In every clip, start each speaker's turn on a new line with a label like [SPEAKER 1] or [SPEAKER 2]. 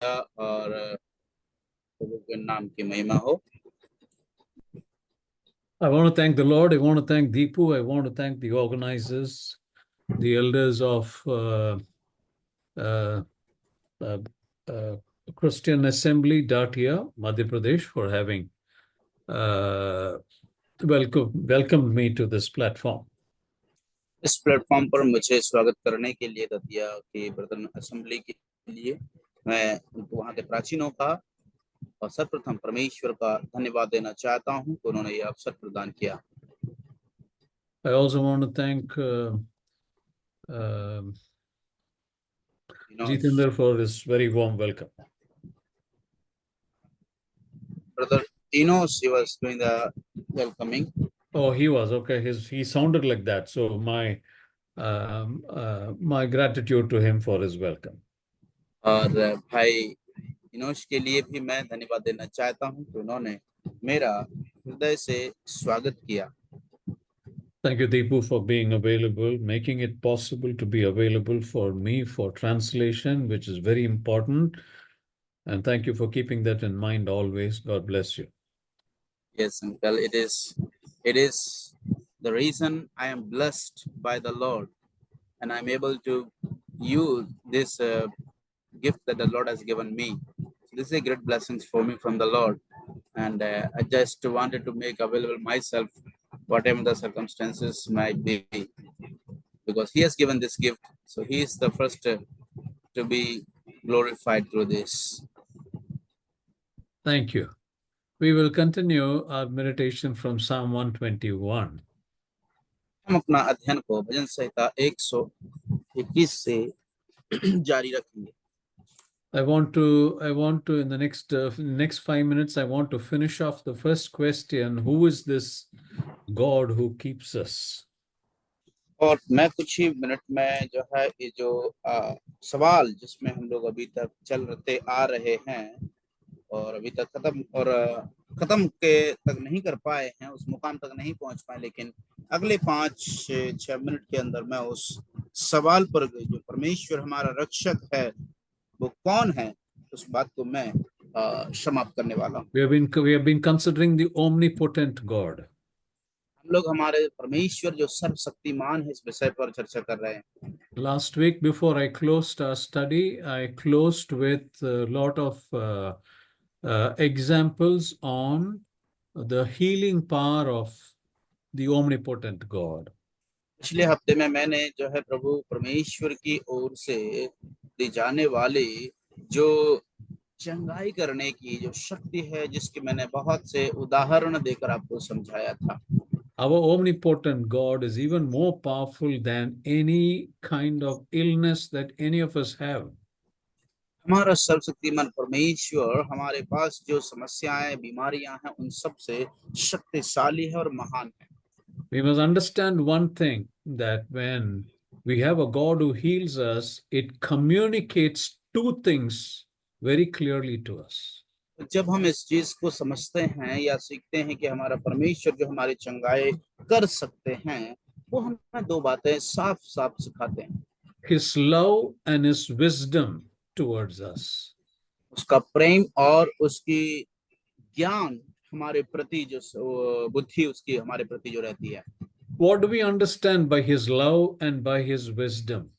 [SPEAKER 1] और प्रभु के नाम की महिमा हो।
[SPEAKER 2] I want to thank the Lord. I want to thank Deepu. I want to thank the organizers, the elders of uh, uh, uh, Christian Assembly, Datia, Madhya Pradesh, for having welcomed me to this platform.
[SPEAKER 1] इस platform पर मुझे स्वागत करने के लिए दतिया की brother assembly के लिए मैं वहाँ के प्राचीनों का और सर्वप्रथम परमेश्वर का धन्यवाद देना चाहता हूँ कि उन्होंने ये अवसर प्रदान किया।
[SPEAKER 2] I also want to thank Jitendra for his very warm welcome.
[SPEAKER 1] Brother Enos, he was doing the welcoming.
[SPEAKER 2] Oh, he was okay. He sounded like that. So my gratitude to him for his welcome.
[SPEAKER 1] और भाई इनोश के लिए भी मैं धन्यवाद देना चाहता हूँ कि उन्होंने मेरा हृदय से स्वागत किया।
[SPEAKER 2] Thank you, Deepu, for being available, making it possible to be available for me for translation, which is very important. And thank you for keeping that in mind always. God bless you.
[SPEAKER 1] Yes, uncle, it is the reason I am blessed by the Lord, and I'm able to use this gift that the Lord has given me. So this is a great blessing for me from the Lord, and I just wanted to make available myself, whatever the circumstances might be, because He has given this gift. So He is the first to be glorified through this.
[SPEAKER 2] Thank you. We will continue our meditation from Psalm 121.
[SPEAKER 1] हम अपना अध्ययन को भजन संहिता 121 से जारी रखेंगे।
[SPEAKER 2] I want to in the next 5 minutes, I want to finish off the first question. Who is this God who keeps us?
[SPEAKER 1] और मैं कुछ ही मिनट में जो है ये जो सवाल जिसमें हम लोग अभी तक चलते आ रहे हैं और अभी तक खत्म के तक नहीं कर पाए हैं, उस मुकाम तक नहीं पहुंच पाए, लेकिन अगले 5-6 मिनट के अंदर मैं उस सवाल पर जो परमेश्वर हमारा रक्षक है वो कौन है, उस बात को मैं समाप्त करने वाला हूँ।
[SPEAKER 2] We have been considering the omnipotent God.
[SPEAKER 1] हम लोग हमारे परमेश्वर जो सर्वशक्तिमान है इस विषय पर चर्चा कर रहे हैं।
[SPEAKER 2] Last week, before I closed our study, I closed with a lot of examples on the healing power of the omnipotent God.
[SPEAKER 1] पिछले हफ्ते में मैंने जो है प्रभु परमेश्वर की ओर से दी जाने वाली जो चंगाई करने की जो शक्ति है, जिसके मैंने बहुत से उदाहरण देकर आपको समझाया था।
[SPEAKER 2] Our omnipotent God is even more powerful than any kind of illness that any of us have.
[SPEAKER 1] हमारा सर्वशक्तिमान परमेश्वर हमारे पास जो समस्याएं बीमारियां हैं उन सब से शक्तिशाली है और महान है।
[SPEAKER 2] We must understand one thing, that when we have a God who heals us, it communicates two things very clearly to us.
[SPEAKER 1] जब हम इस चीज को समझते हैं या सीखते हैं कि हमारा परमेश्वर जो हमारी चंगाई कर सकते हैं, वो हमें दो बातें साफ साफ सिखाते हैं।
[SPEAKER 2] His love and his wisdom towards us.
[SPEAKER 1] उसका प्रेम और उसकी ज्ञान हमारे प्रति जो बुद्धि उसकी हमारे प्रति जो रहती है।
[SPEAKER 2] What do we understand by his love and by his wisdom?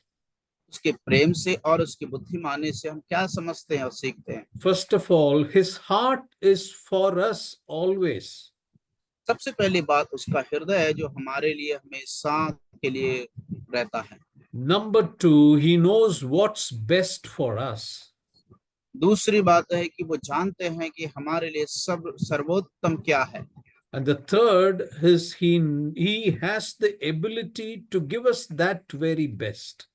[SPEAKER 1] उसके प्रेम से और उसकी बुद्धिमानी से हम क्या समझते हैं और सीखते हैं?
[SPEAKER 2] First of all, his heart is for us always.
[SPEAKER 1] सबसे पहली बात उसका हृदय है जो हमारे लिए हमेशा के लिए रहता है।
[SPEAKER 2] Number two, he knows what's best for us.
[SPEAKER 1] दूसरी बात है कि वो जानते हैं कि हमारे लिए सब सर्वोत्तम क्या है।
[SPEAKER 2] And the third is he has the ability to give us that very best.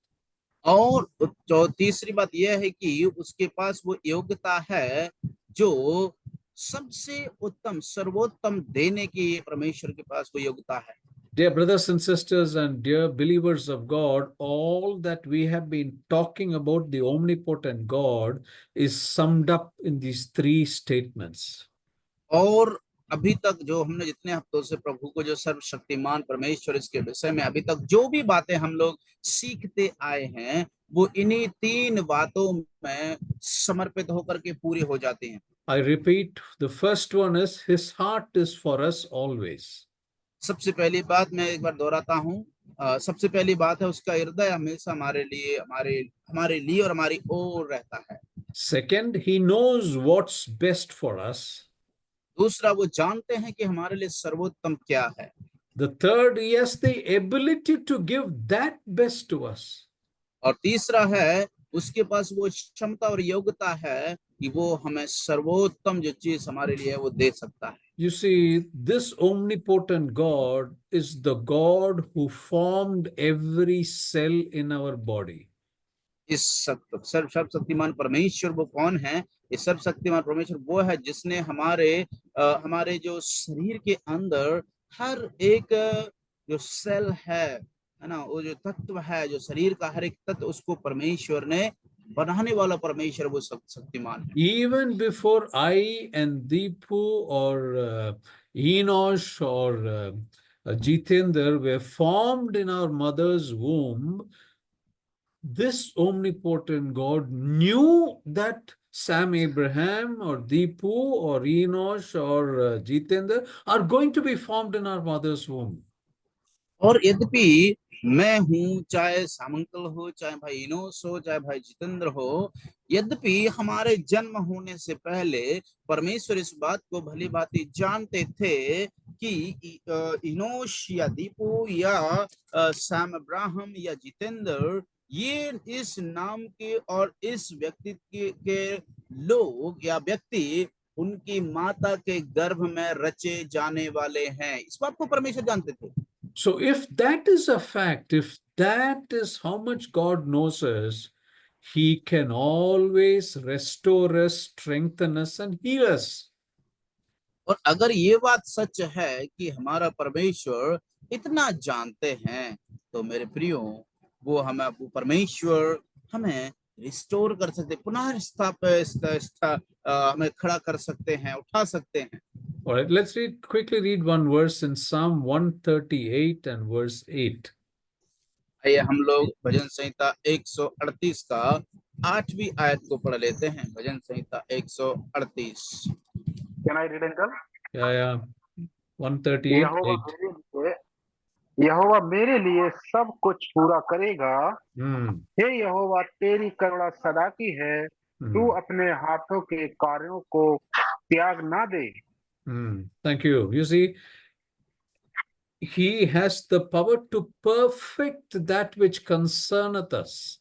[SPEAKER 1] और जो तीसरी बात यह है कि उसके पास वो योग्यता है जो सबसे उत्तम सर्वोत्तम देने की परमेश्वर के पास वो योग्यता है।
[SPEAKER 2] Dear brothers and sisters and dear believers of God, all that we have been talking about the omnipotent God is summed up in these three statements.
[SPEAKER 1] और अभी तक जो हमने जितने हफ्तों से प्रभु को जो सर्वशक्तिमान परमेश्वर इसके विषय में अभी तक जो भी बातें हम लोग सीखते आए हैं, वो इन्हीं 3 बातों में समर्पित होकर के पूरी हो जाती हैं।
[SPEAKER 2] I repeat, the first one is his heart is for us always.
[SPEAKER 1] सबसे पहली बात मैं एक बार दोहराता हूँ, सबसे पहली बात है उसका हृदय हमेशा हमारे लिए हमारे लिए और हमारी ओर रहता है।
[SPEAKER 2] Second, he knows what's best for us.
[SPEAKER 1] दूसरा, वो जानते हैं कि हमारे लिए सर्वोत्तम क्या है।
[SPEAKER 2] The third, he has the ability to give that best to us.
[SPEAKER 1] और तीसरा है, उसके पास वो क्षमता और योग्यता है कि वो हमें सर्वोत्तम जो चीज हमारे लिए है वो दे सकता है।
[SPEAKER 2] You see, this omnipotent God is the God who formed every cell in our body.
[SPEAKER 1] इस सर्वशक्तिमान परमेश्वर वो कौन है? इस सर्वशक्तिमान परमेश्वर वो है जिसने हमारे जो शरीर के अंदर हर एक जो सेल है ना, वो जो तत्व है, जो शरीर का हर एक तत्व, उसको परमेश्वर ने बनाने वाला परमेश्वर वो शक्तिमान है।
[SPEAKER 2] Even before I and Deepu or Enosh or Jitendra were formed in our mother's womb, this omnipotent God knew that Sam Abraham or Deepu or Enosh or Jitendra are going to be formed in our mother's womb.
[SPEAKER 1] और यद्यपि मैं हूँ, चाहे सामंकल हो, चाहे भाई Enos हो, चाहे भाई जितेंद्र हो, यद्यपि हमारे जन्म होने से पहले परमेश्वर इस बात को भली भांति जानते थे कि इनोश या दीपू या सैम अब्राहम या जितेंद्र, ये इस नाम के और इस व्यक्ति के लोग या व्यक्ति उनकी माता के गर्भ में रचे जाने वाले हैं। इस बात को परमेश्वर जानते थे।
[SPEAKER 2] So if that is a fact, if that is how much God knows us, he can always restore us, strengthen us, and heal us.
[SPEAKER 1] और अगर ये बात सच है कि हमारा परमेश्वर इतना जानते हैं, तो मेरे प्रियो, वो परमेश्वर हमें रिस्टोर कर सकते, पुनः हमें खड़ा कर सकते हैं, उठा सकते हैं।
[SPEAKER 2] All right, let's quickly read one verse in Psalm 138 and verse 8.
[SPEAKER 1] आइए हम लोग भजन संहिता 138 का 8वीं आयत को पढ़ लेते हैं। भजन संहिता 138।
[SPEAKER 3] Can I read, uncle?
[SPEAKER 2] Yeah. 138:8.
[SPEAKER 3] यहोवा मेरे लिए सब कुछ पूरा करेगा।
[SPEAKER 2] Hmm.
[SPEAKER 3] हे यहोवा, तेरी करुणा सदा की है। तू अपने हाथों के कार्यों को त्याग ना दे।
[SPEAKER 2] Thank you. You see, he has the power to perfect that which concerneth us.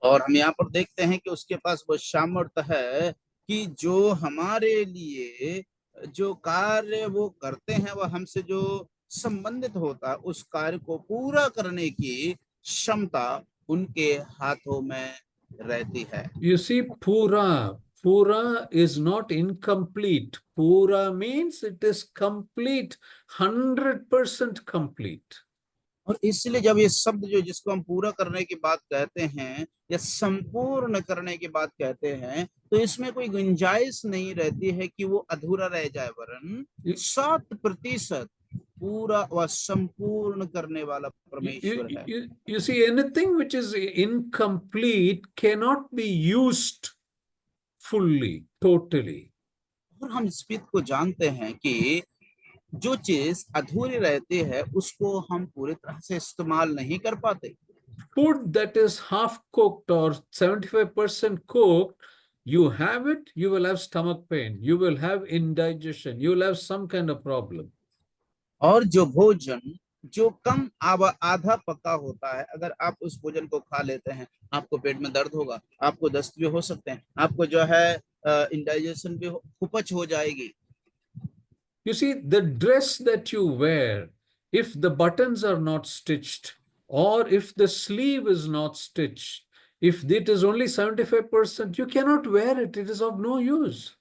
[SPEAKER 1] और हम यहाँ पर देखते हैं कि उसके पास वो सामर्थ्य है कि जो हमारे लिए जो कार्य वो करते हैं, वह हमसे जो संबंधित होता है, उस कार्य को पूरा करने की क्षमता उनके हाथों में रहती है।
[SPEAKER 2] You see, Pura is not incomplete. Pura means it is complete, 100% complete.
[SPEAKER 1] और इसलिए जब ये शब्द जो जिसको हम पूरा करने की बात कहते हैं या संपूर्ण करने की बात कहते हैं, तो इसमें कोई गुंजाइश नहीं रहती है कि वो अधूरा रह जाए, वरन 100% पूरा व संपूर्ण करने वाला परमेश्वर है।
[SPEAKER 2] You see, anything which is incomplete cannot be used fully, totally.
[SPEAKER 1] और हम इस बात को जानते हैं कि जो चीज अधूरी रहती है उसको हम पूरी तरह से इस्तेमाल नहीं कर पाते।
[SPEAKER 2] Food that is half cooked or 75% cooked, you have it, you will have stomach pain, you will have indigestion, you will have some kind of problem.
[SPEAKER 1] और जो भोजन जो कम आधा पका होता है, अगर आप उस भोजन को खा लेते हैं, आपको पेट में दर्द होगा, आपको दस्त भी हो सकते हैं, आपको जो है इंडाइजेशन भी कुपच हो जाएगी।
[SPEAKER 2] You see, the dress that you wear, if the buttons are not stitched, or if the sleeve is not stitched, if it is only 75%, you cannot wear it. It is of no use.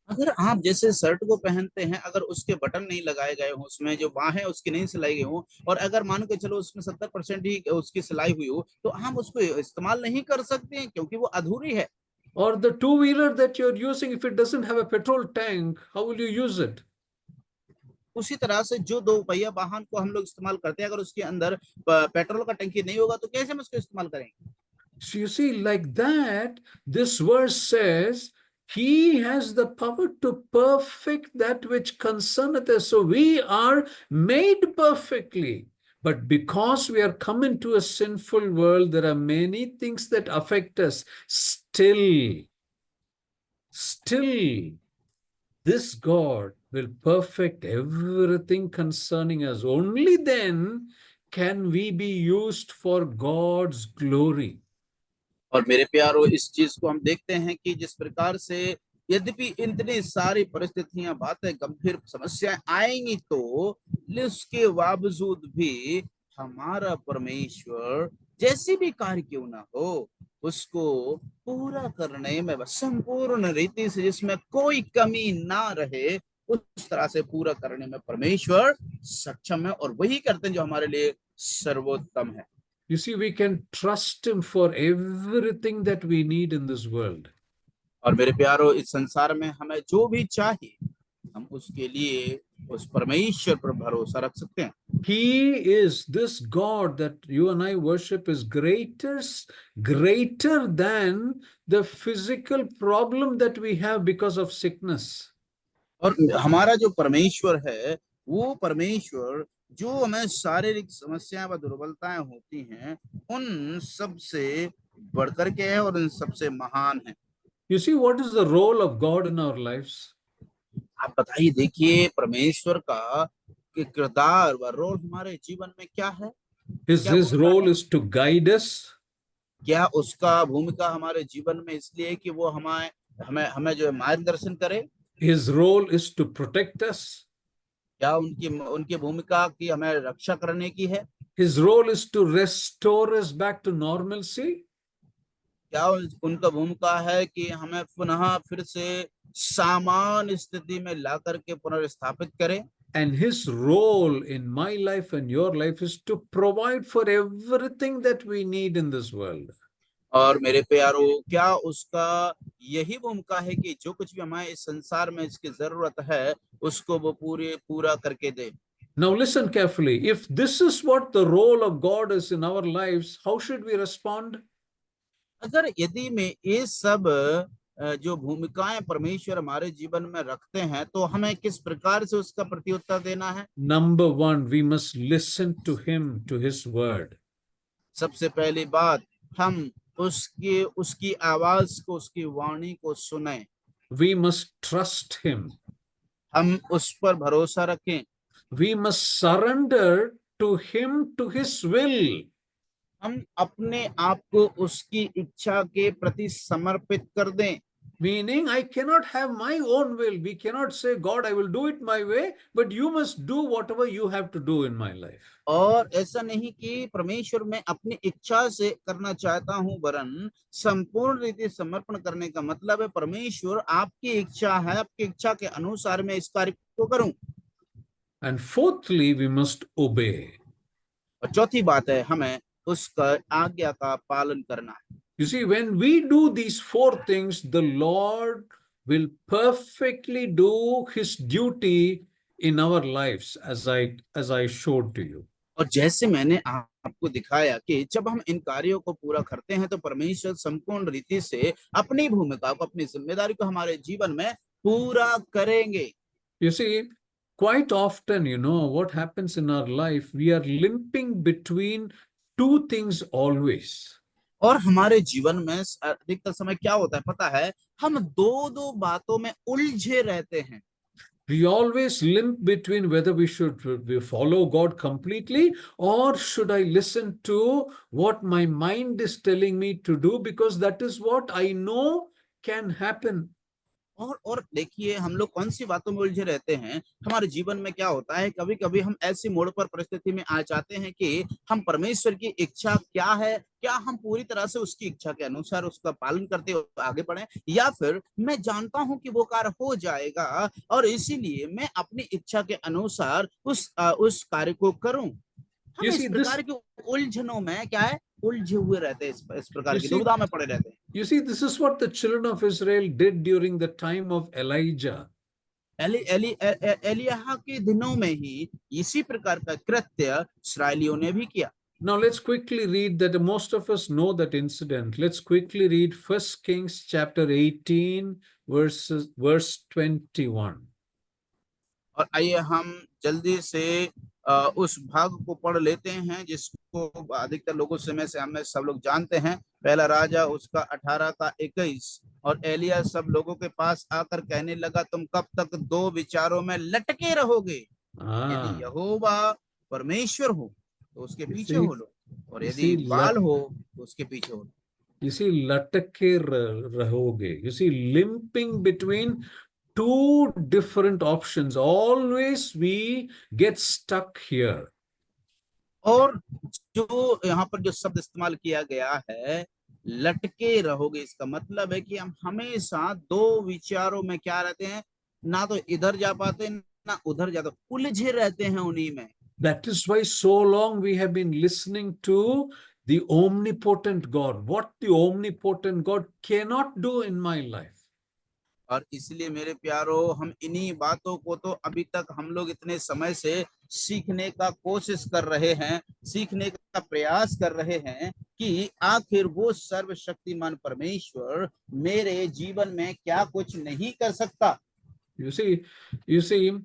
[SPEAKER 1] अगर आप जैसे shirt को पहनते हैं, अगर उसके button नहीं लगाए गए हो, उसमें जो बाहें उसकी नहीं सिलाई गई हो, और अगर मान के चलो उसमें 70% ही उसकी सिलाई हुई हो, तो हम उसको इस्तेमाल नहीं कर सकते हैं क्योंकि वो अधूरी है।
[SPEAKER 2] Or the two-wheeler that you're using, if it doesn't have a petrol tank, how will you use it?
[SPEAKER 1] उसी तरह से जो दो पहिया वाहन को हम लोग इस्तेमाल करते हैं, अगर उसके अंदर पेट्रोल का टंकी नहीं होगा तो कैसे हम उसको इस्तेमाल करेंगे?
[SPEAKER 2] So you see, like that, this verse says, He has the power to perfect that which concerneth us. So we are made perfectly. But because we are come into a sinful world, there are many things that affect us. Still, this God will perfect everything concerning us. Only then can we be used for God's glory.
[SPEAKER 1] और मेरे प्यारो, इस चीज को हम देखते हैं कि जिस प्रकार से यद्यपि इतनी सारी परिस्थितियां, बातें, गंभीर समस्याएं आएंगी, तो उसके बावजूद भी हमारा परमेश्वर जैसे भी कार्य क्यों ना हो, उसको पूरा करने में संपूर्ण रीति से, जिसमें कोई कमी ना रहे, उस तरह से पूरा करने में परमेश्वर सक्षम है, और वही करते हैं जो हमारे लिए सर्वोत्तम है।
[SPEAKER 2] You see, we can trust Him for everything that we need in this world.
[SPEAKER 1] और मेरे प्यारो, इस संसार में हमें जो भी चाहिए, हम उसके लिए उस परमेश्वर पर भरोसा रख सकते हैं।
[SPEAKER 2] He is this God that you and I worship is greater than the physical problem that we have because of sickness.
[SPEAKER 1] और हमारा जो परमेश्वर है, वो परमेश्वर जो हमें शारीरिक समस्याएं व दुर्बलताएं होती हैं, उन सब से बढ़कर के है और उन सबसे महान है।
[SPEAKER 2] You see, what is the role of God in our lives?
[SPEAKER 1] आप बताइए, देखिए परमेश्वर का किरदार व रोल हमारे जीवन में क्या है?
[SPEAKER 2] His role is to guide us.
[SPEAKER 1] क्या उसका भूमिका हमारे जीवन में इसलिए कि वो हमें हमें हमें जो है मार्गदर्शन करे?
[SPEAKER 2] His role is to protect us.
[SPEAKER 1] क्या उनकी भूमिका की हमें रक्षा करने की है?
[SPEAKER 2] His role is to restore us back to normalcy.
[SPEAKER 1] क्या उनका भूमिका है कि हमें पुनः फिर से सामान्य स्थिति में ला करके पुनर्स्थापित करें?
[SPEAKER 2] And his role in my life and your life is to provide for everything that we need in this world.
[SPEAKER 1] और मेरे प्यारो, क्या उसका यही भूमिका है कि जो कुछ भी हमारे इस संसार में इसकी जरूरत है, उसको वो पूरा करके दे?
[SPEAKER 2] Now listen carefully. If this is what the role of God is in our lives, how should we respond?
[SPEAKER 1] अगर यदि में ये सब जो भूमिकाएं परमेश्वर हमारे जीवन में रखते हैं, तो हमें किस प्रकार से उसका प्रत्युत्तर देना है?
[SPEAKER 2] Number one, we must listen to him, to his word.
[SPEAKER 1] सबसे पहली बात, हम उसकी आवाज को, उसकी वाणी को सुने।
[SPEAKER 2] We must trust him.
[SPEAKER 1] हम उस पर भरोसा रखें।
[SPEAKER 2] We must surrender to him, to his will.
[SPEAKER 1] हम अपने आप को उसकी इच्छा के प्रति समर्पित कर दें।
[SPEAKER 2] Meaning, I cannot have my own will. We cannot say, God, I will do it my way, but you must do whatever you have to do in my life.
[SPEAKER 1] और ऐसा नहीं कि परमेश्वर मैं अपनी इच्छा से करना चाहता हूं, वरन संपूर्ण रीति समर्पण करने का मतलब है परमेश्वर आपकी इच्छा है, आपकी इच्छा के अनुसार मैं इस कार्य को करूं।
[SPEAKER 2] And fourthly, we must obey.
[SPEAKER 1] और चौथी बात है, हमें उसका आज्ञा का पालन करना है।
[SPEAKER 2] You see, when we do these four things, the Lord will perfectly do his duty in our lives, as I showed to you.
[SPEAKER 1] और जैसे मैंने आपको दिखाया कि जब हम इन कार्यों को पूरा करते हैं, तो परमेश्वर संपूर्ण रीति से अपनी भूमिका को, अपनी जिम्मेदारी को हमारे जीवन में पूरा करेंगे।
[SPEAKER 2] You see, quite often, what happens in our life, we are limping between two things always.
[SPEAKER 1] और हमारे जीवन में अधिकतर समय क्या होता है पता है? हम दो बातों में उलझे रहते हैं।
[SPEAKER 2] We always limp between whether we should follow God completely, or should I listen to what my mind is telling me to do, because that is what I know can happen.
[SPEAKER 1] और देखिए, हम लोग कौन सी बातों में उलझे रहते हैं। हमारे जीवन में क्या होता है, कभी कभी हम ऐसी मोड़ पर परिस्थिति में आ जाते हैं कि हम परमेश्वर की इच्छा क्या है, क्या हम पूरी तरह से उसकी इच्छा के अनुसार उसका पालन करते हुए आगे बढ़े, या फिर मैं जानता हूं कि वो कार्य हो जाएगा और इसीलिए मैं अपनी इच्छा के अनुसार उस कार्य को करूं। हम इस प्रकार की उलझनों में क्या है, उलझे हुए रहते हैं, इस प्रकार की दुविधा में पड़े रहते हैं।
[SPEAKER 2] You see, this is what the children of Israel did during the time of Elijah.
[SPEAKER 1] एलिय्याह के दिनों में ही इसी प्रकार का कृत्य इस्राएलियों ने भी किया।
[SPEAKER 2] Now let's quickly read that. Most of us know that incident. Let's quickly read 1 Kings chapter 18 verse 21.
[SPEAKER 1] और आइए हम जल्दी से उस भाग को पढ़ लेते हैं जिसको अधिकतर लोगों से में से हमें सब लोग जानते हैं। पहला राजा उसका 18 का 21। और एलिय्याह सब लोगों के पास आकर कहने लगा, तुम कब तक दो विचारों में लटके रहोगे? यदि
[SPEAKER 2] Ah,
[SPEAKER 1] यहोवा परमेश्वर हो तो उसके
[SPEAKER 2] you
[SPEAKER 1] पीछे
[SPEAKER 2] see,
[SPEAKER 1] हो लो, और
[SPEAKER 2] you
[SPEAKER 1] यदि
[SPEAKER 2] see,
[SPEAKER 1] बाल हो तो उसके पीछे हो लो।
[SPEAKER 2] you see, लटके रहोगे. You see, limping between two different options. Always we get stuck here.
[SPEAKER 1] और जो यहाँ पर जो शब्द इस्तेमाल किया गया है, लटके रहोगे, इसका मतलब है कि हम हमेशा दो विचारों में क्या रहते हैं, ना तो इधर जा पाते ना उधर जाते, उलझे रहते हैं उन्हीं में।
[SPEAKER 2] That is why so long we have been listening to the omnipotent God. What the omnipotent God cannot do in my life.
[SPEAKER 1] और इसलिए मेरे प्यारो, हम इन्हीं बातों को तो अभी तक हम लोग इतने समय से सीखने का कोशिश कर रहे हैं, सीखने का प्रयास कर रहे हैं कि आखिर वो सर्वशक्तिमान परमेश्वर मेरे जीवन में क्या कुछ नहीं कर सकता।
[SPEAKER 2] You see,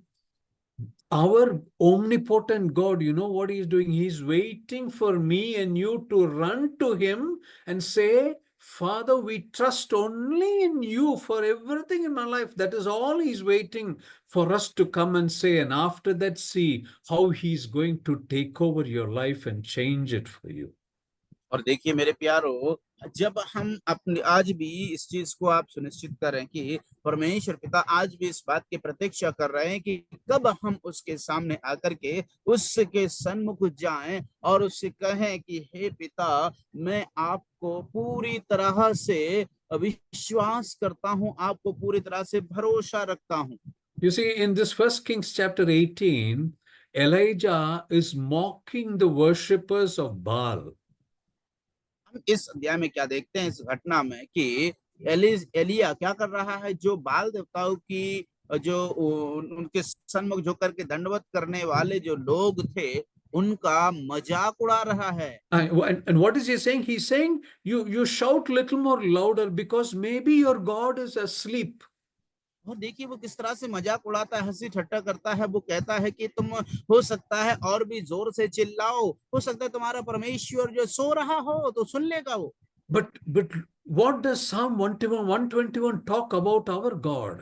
[SPEAKER 2] our omnipotent God, you know what He's doing? He's waiting for me and you to run to Him and say, Father, we trust only in you for everything in my life. That is all He's waiting for us to come and say. And after that, see how He's going to take over your life and change it for you.
[SPEAKER 1] और देखिए मेरे प्यारो, जब हम अपने आज भी इस चीज को आप सुनिश्चित करें कि परमेश्वर पिता आज भी इस बात की प्रतीक्षा कर रहे हैं कि कब हम उसके सामने आकर के उसके सन्मुख जाएं और उससे कहें कि हे पिता, मैं आपको पूरी तरह से विश्वास करता हूं, आपको पूरी तरह से भरोसा रखता हूं।
[SPEAKER 2] You see, in this 1 Kings chapter 18, Elijah is mocking the worshippers of Baal.
[SPEAKER 1] हम इस अध्याय में क्या देखते हैं, इस घटना में, कि एलिया क्या कर रहा है, जो बाल देवताओं की जो उनके सन्मुख झुक करके दंडवत करने वाले जो लोग थे उनका मजाक उड़ा रहा है।
[SPEAKER 2] And what is he saying? He's saying, you shout little more louder because maybe your God is asleep.
[SPEAKER 1] और देखिए वो किस तरह से मजाक उड़ाता है, हंसी ठट्टा करता है। वो कहता है कि तुम हो सकता है और भी जोर से चिल्लाओ, हो सकता है तुम्हारा परमेश्वर जो सो रहा हो तो सुन लेगा वो।
[SPEAKER 2] But what does Psalm 121 talk about our God?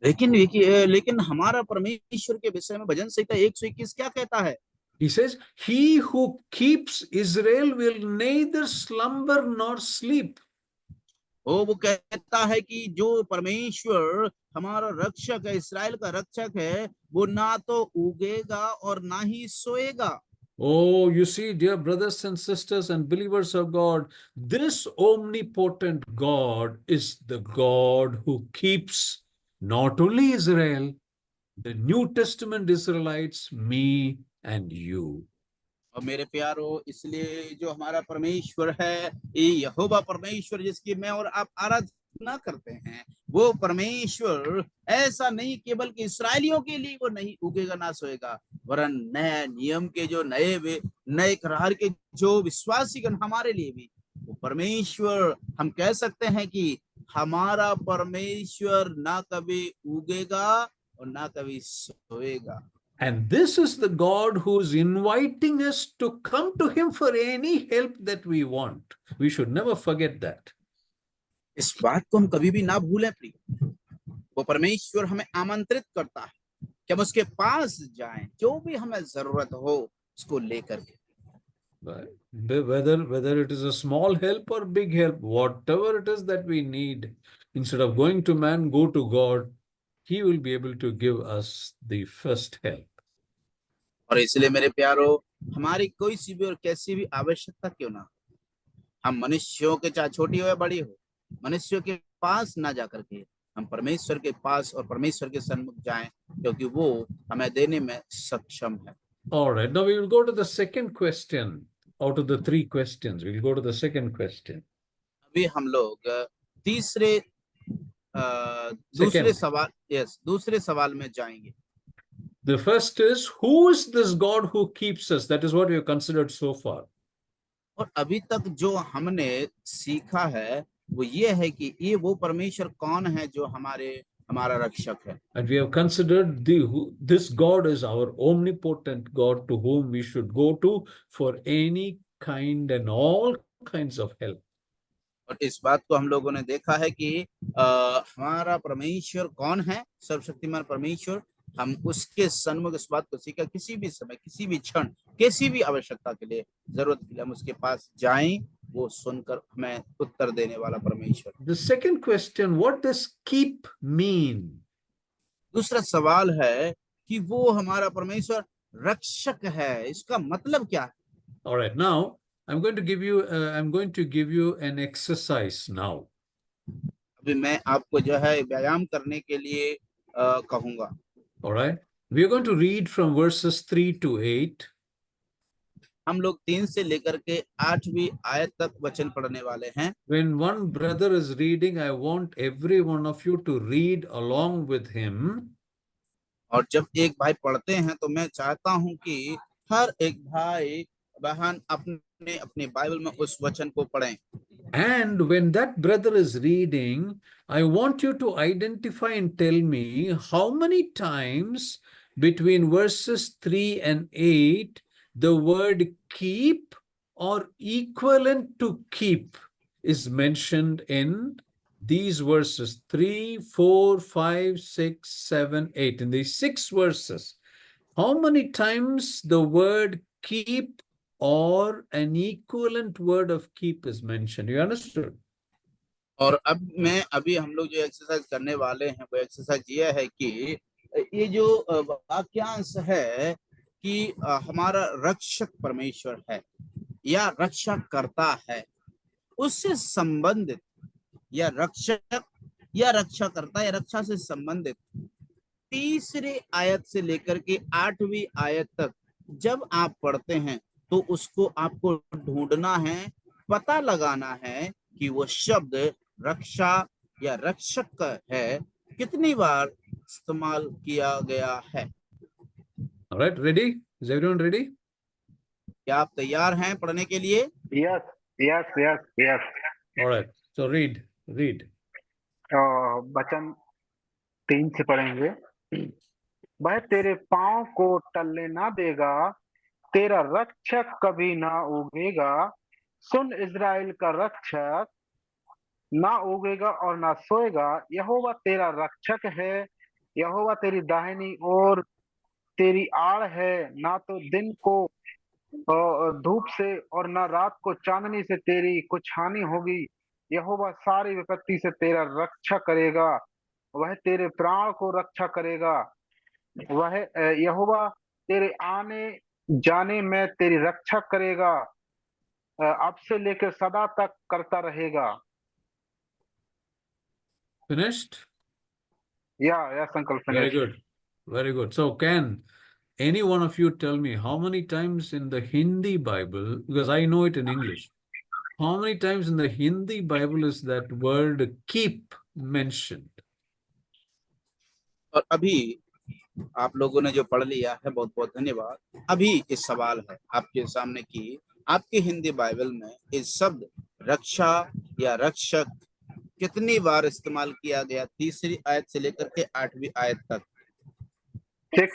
[SPEAKER 1] लेकिन हमारा परमेश्वर के विषय में भजन संहिता 121 क्या कहता है?
[SPEAKER 2] He says, he who keeps Israel will neither slumber nor sleep.
[SPEAKER 1] वो कहता है कि जो परमेश्वर हमारा रक्षक है, इस्राएल का रक्षक है, वो ना तो उगेगा और ना ही सोएगा।
[SPEAKER 2] Oh, you see, dear brothers and sisters and believers of God, this omnipotent God is the God who keeps not only Israel, the New Testament Israelites, me and you.
[SPEAKER 1] और मेरे प्यारो, इसलिए जो हमारा परमेश्वर है, ये यहोवा परमेश्वर जिसकी मैं और आप आराधना करते हैं, वो परमेश्वर ऐसा नहीं केवल कि इस्राएलियों के लिए वो नहीं उगेगा ना सोएगा, वरन नए नियम के जो नए करार के जो विश्वासीगण हमारे लिए भी वो परमेश्वर, हम कह सकते हैं कि हमारा परमेश्वर ना कभी उगेगा और ना कभी सोएगा।
[SPEAKER 2] And this is the God who is inviting us to come to Him for any help that we want. We should never forget that.
[SPEAKER 1] इस बात को हम कभी भी ना भूलें प्रिय, वो परमेश्वर हमें आमंत्रित करता है कि हम उसके पास जाएं, जो भी हमें जरूरत हो उसको लेकर के।
[SPEAKER 2] Whether it is a small help or big help, whatever it is that we need, instead of going to man, go to God. He will be able to give us the first help.
[SPEAKER 1] और इसलिए मेरे प्यारो, हमारी कोई सी भी और कैसी भी आवश्यकता क्यों ना, हम मनुष्यों के, चाहे छोटी हो या बड़ी हो, मनुष्यों के पास ना जाकर के हम परमेश्वर के पास और परमेश्वर के सन्मुख जाएं, क्योंकि वो हमें देने में सक्षम है।
[SPEAKER 2] All right, now we will go to the second question. Out of the three questions, we'll go to the second question.
[SPEAKER 1] अभी हम लोग तीसरे दूसरे सवाल, यस, दूसरे सवाल में जाएंगे।
[SPEAKER 2] The first is, who is this God who keeps us? That is what we have considered so far.
[SPEAKER 1] और अभी तक जो हमने सीखा है वो ये है कि ये वो परमेश्वर कौन है जो हमारा रक्षक है।
[SPEAKER 2] And we have considered this God is our omnipotent God to whom we should go to for any kind and all kinds of help.
[SPEAKER 1] और इस बात को हम लोगों ने देखा है कि हमारा परमेश्वर कौन है, सर्वशक्तिमान परमेश्वर। हम उसके सन्मुख इस बात को सीखा, किसी भी समय, किसी भी क्षण, किसी भी आवश्यकता के लिए, जरूरत के लिए हम उसके पास जाएं, वो सुनकर हमें उत्तर देने वाला परमेश्वर।
[SPEAKER 2] The second question, what does keep mean?
[SPEAKER 1] दूसरा सवाल है कि वो हमारा परमेश्वर रक्षक है, इसका मतलब क्या है?
[SPEAKER 2] All right, now I'm going to give you an exercise now.
[SPEAKER 1] अभी मैं आपको जो है व्यायाम करने के लिए कहूंगा।
[SPEAKER 2] All right, we are going to read from verses 3 to 8.
[SPEAKER 1] हम लोग 3 से लेकर के 8वीं आयत तक वचन पढ़ने वाले हैं।
[SPEAKER 2] When one brother is reading, I want every one of you to read along with him.
[SPEAKER 1] और जब एक भाई पढ़ते हैं तो मैं चाहता हूं कि हर एक भाई बहन अपने अपने बाइबल में उस वचन को पढ़ें।
[SPEAKER 2] And when that brother is reading, I want you to identify and tell me how many times between verses 3 and 8 the word keep or equivalent to keep is mentioned in these verses 3, 4, 5, 6, 7, 8. In these 6 verses, how many times the word keep or an equivalent word of keep is mentioned? You understood?
[SPEAKER 1] और अब मैं अभी हम लोग जो exercise करने वाले हैं वो एक्सरसाइज ये है कि ये जो वाक्यांश है कि हमारा रक्षक परमेश्वर है या रक्षा करता है, उससे संबंधित या रक्षक या रक्षा करता या रक्षा से संबंधित तीसरे आयत से लेकर के 8वीं आयत तक जब आप पढ़ते हैं तो उसको आपको ढूंढना है, पता लगाना है कि वो शब्द रक्षा या रक्षक है कितनी बार इस्तेमाल किया गया है।
[SPEAKER 2] All right, ready? Is everyone ready?
[SPEAKER 1] क्या आप तैयार हैं पढ़ने के लिए?
[SPEAKER 3] Yes yes yes yes.
[SPEAKER 2] All right, so read.
[SPEAKER 3] वचन 3 से पढ़ेंगे। वह तेरे पांव को टलने ना देगा, तेरा रक्षक कभी ना उगेगा। सुन, इज़राइल का रक्षक ना उगेगा और ना सोएगा। यहोवा तेरा रक्षक है, यहोवा तेरी दाहिनी ओर तेरी आड़ है। ना तो दिन को धूप से और ना रात को चांदनी से तेरी कुछ हानि होगी। यहोवा सारी विपत्ति से तेरा रक्षा करेगा, वह तेरे प्राण को रक्षा करेगा। वह यहोवा तेरे आने जाने में तेरी रक्षा करेगा, अब से लेकर सदा तक करता रहेगा।
[SPEAKER 2] Finished?
[SPEAKER 3] या संकल्प finish.
[SPEAKER 2] Very good. So can any one of you tell me how many times in the Hindi Bible, because I know it in English, how many times in the Hindi Bible is that word keep mentioned?
[SPEAKER 1] और अभी आप लोगों ने जो पढ़ लिया है, बहुत बहुत धन्यवाद। अभी इस सवाल है आपके सामने कि आपके हिंदी बाइबल में इस शब्द रक्षा या रक्षक कितनी बार इस्तेमाल किया गया, तीसरी आयत से लेकर के 8वीं आयत तक?
[SPEAKER 3] 6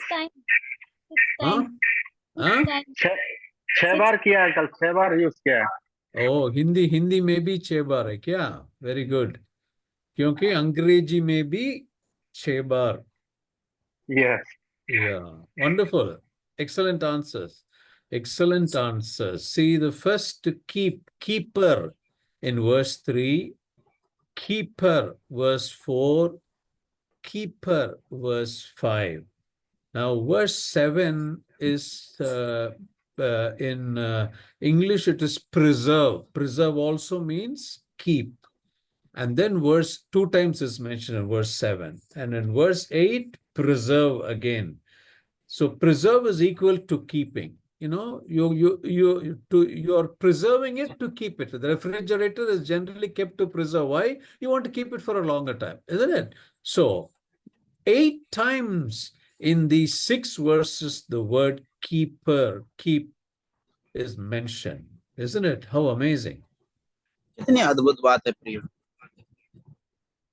[SPEAKER 3] बार किया है, कल 6 बार यूज किया है।
[SPEAKER 2] ओ, हिंदी में भी 6 बार है क्या? वेरी गुड, क्योंकि अंग्रेजी में भी 6 बार।
[SPEAKER 3] Yes.
[SPEAKER 2] Yeah, wonderful. Excellent answers. See, the first keeper in verse 3, keeper verse 4, keeper verse 5. Now, verse 7 is in English, it is preserve. Preserve also means keep. And then verse 2 times is mentioned in verse 7. And in verse 8, preserve again. So preserve is equal to keeping. you're preserving it to keep it. The refrigerator is generally kept to preserve. Why? You want to keep it for a longer time, isn't it? So 8 times in these 6 verses, the word keeper, keep, is mentioned. Isn't it? How amazing.
[SPEAKER 1] कितनी अद्भुत बात है प्रिय।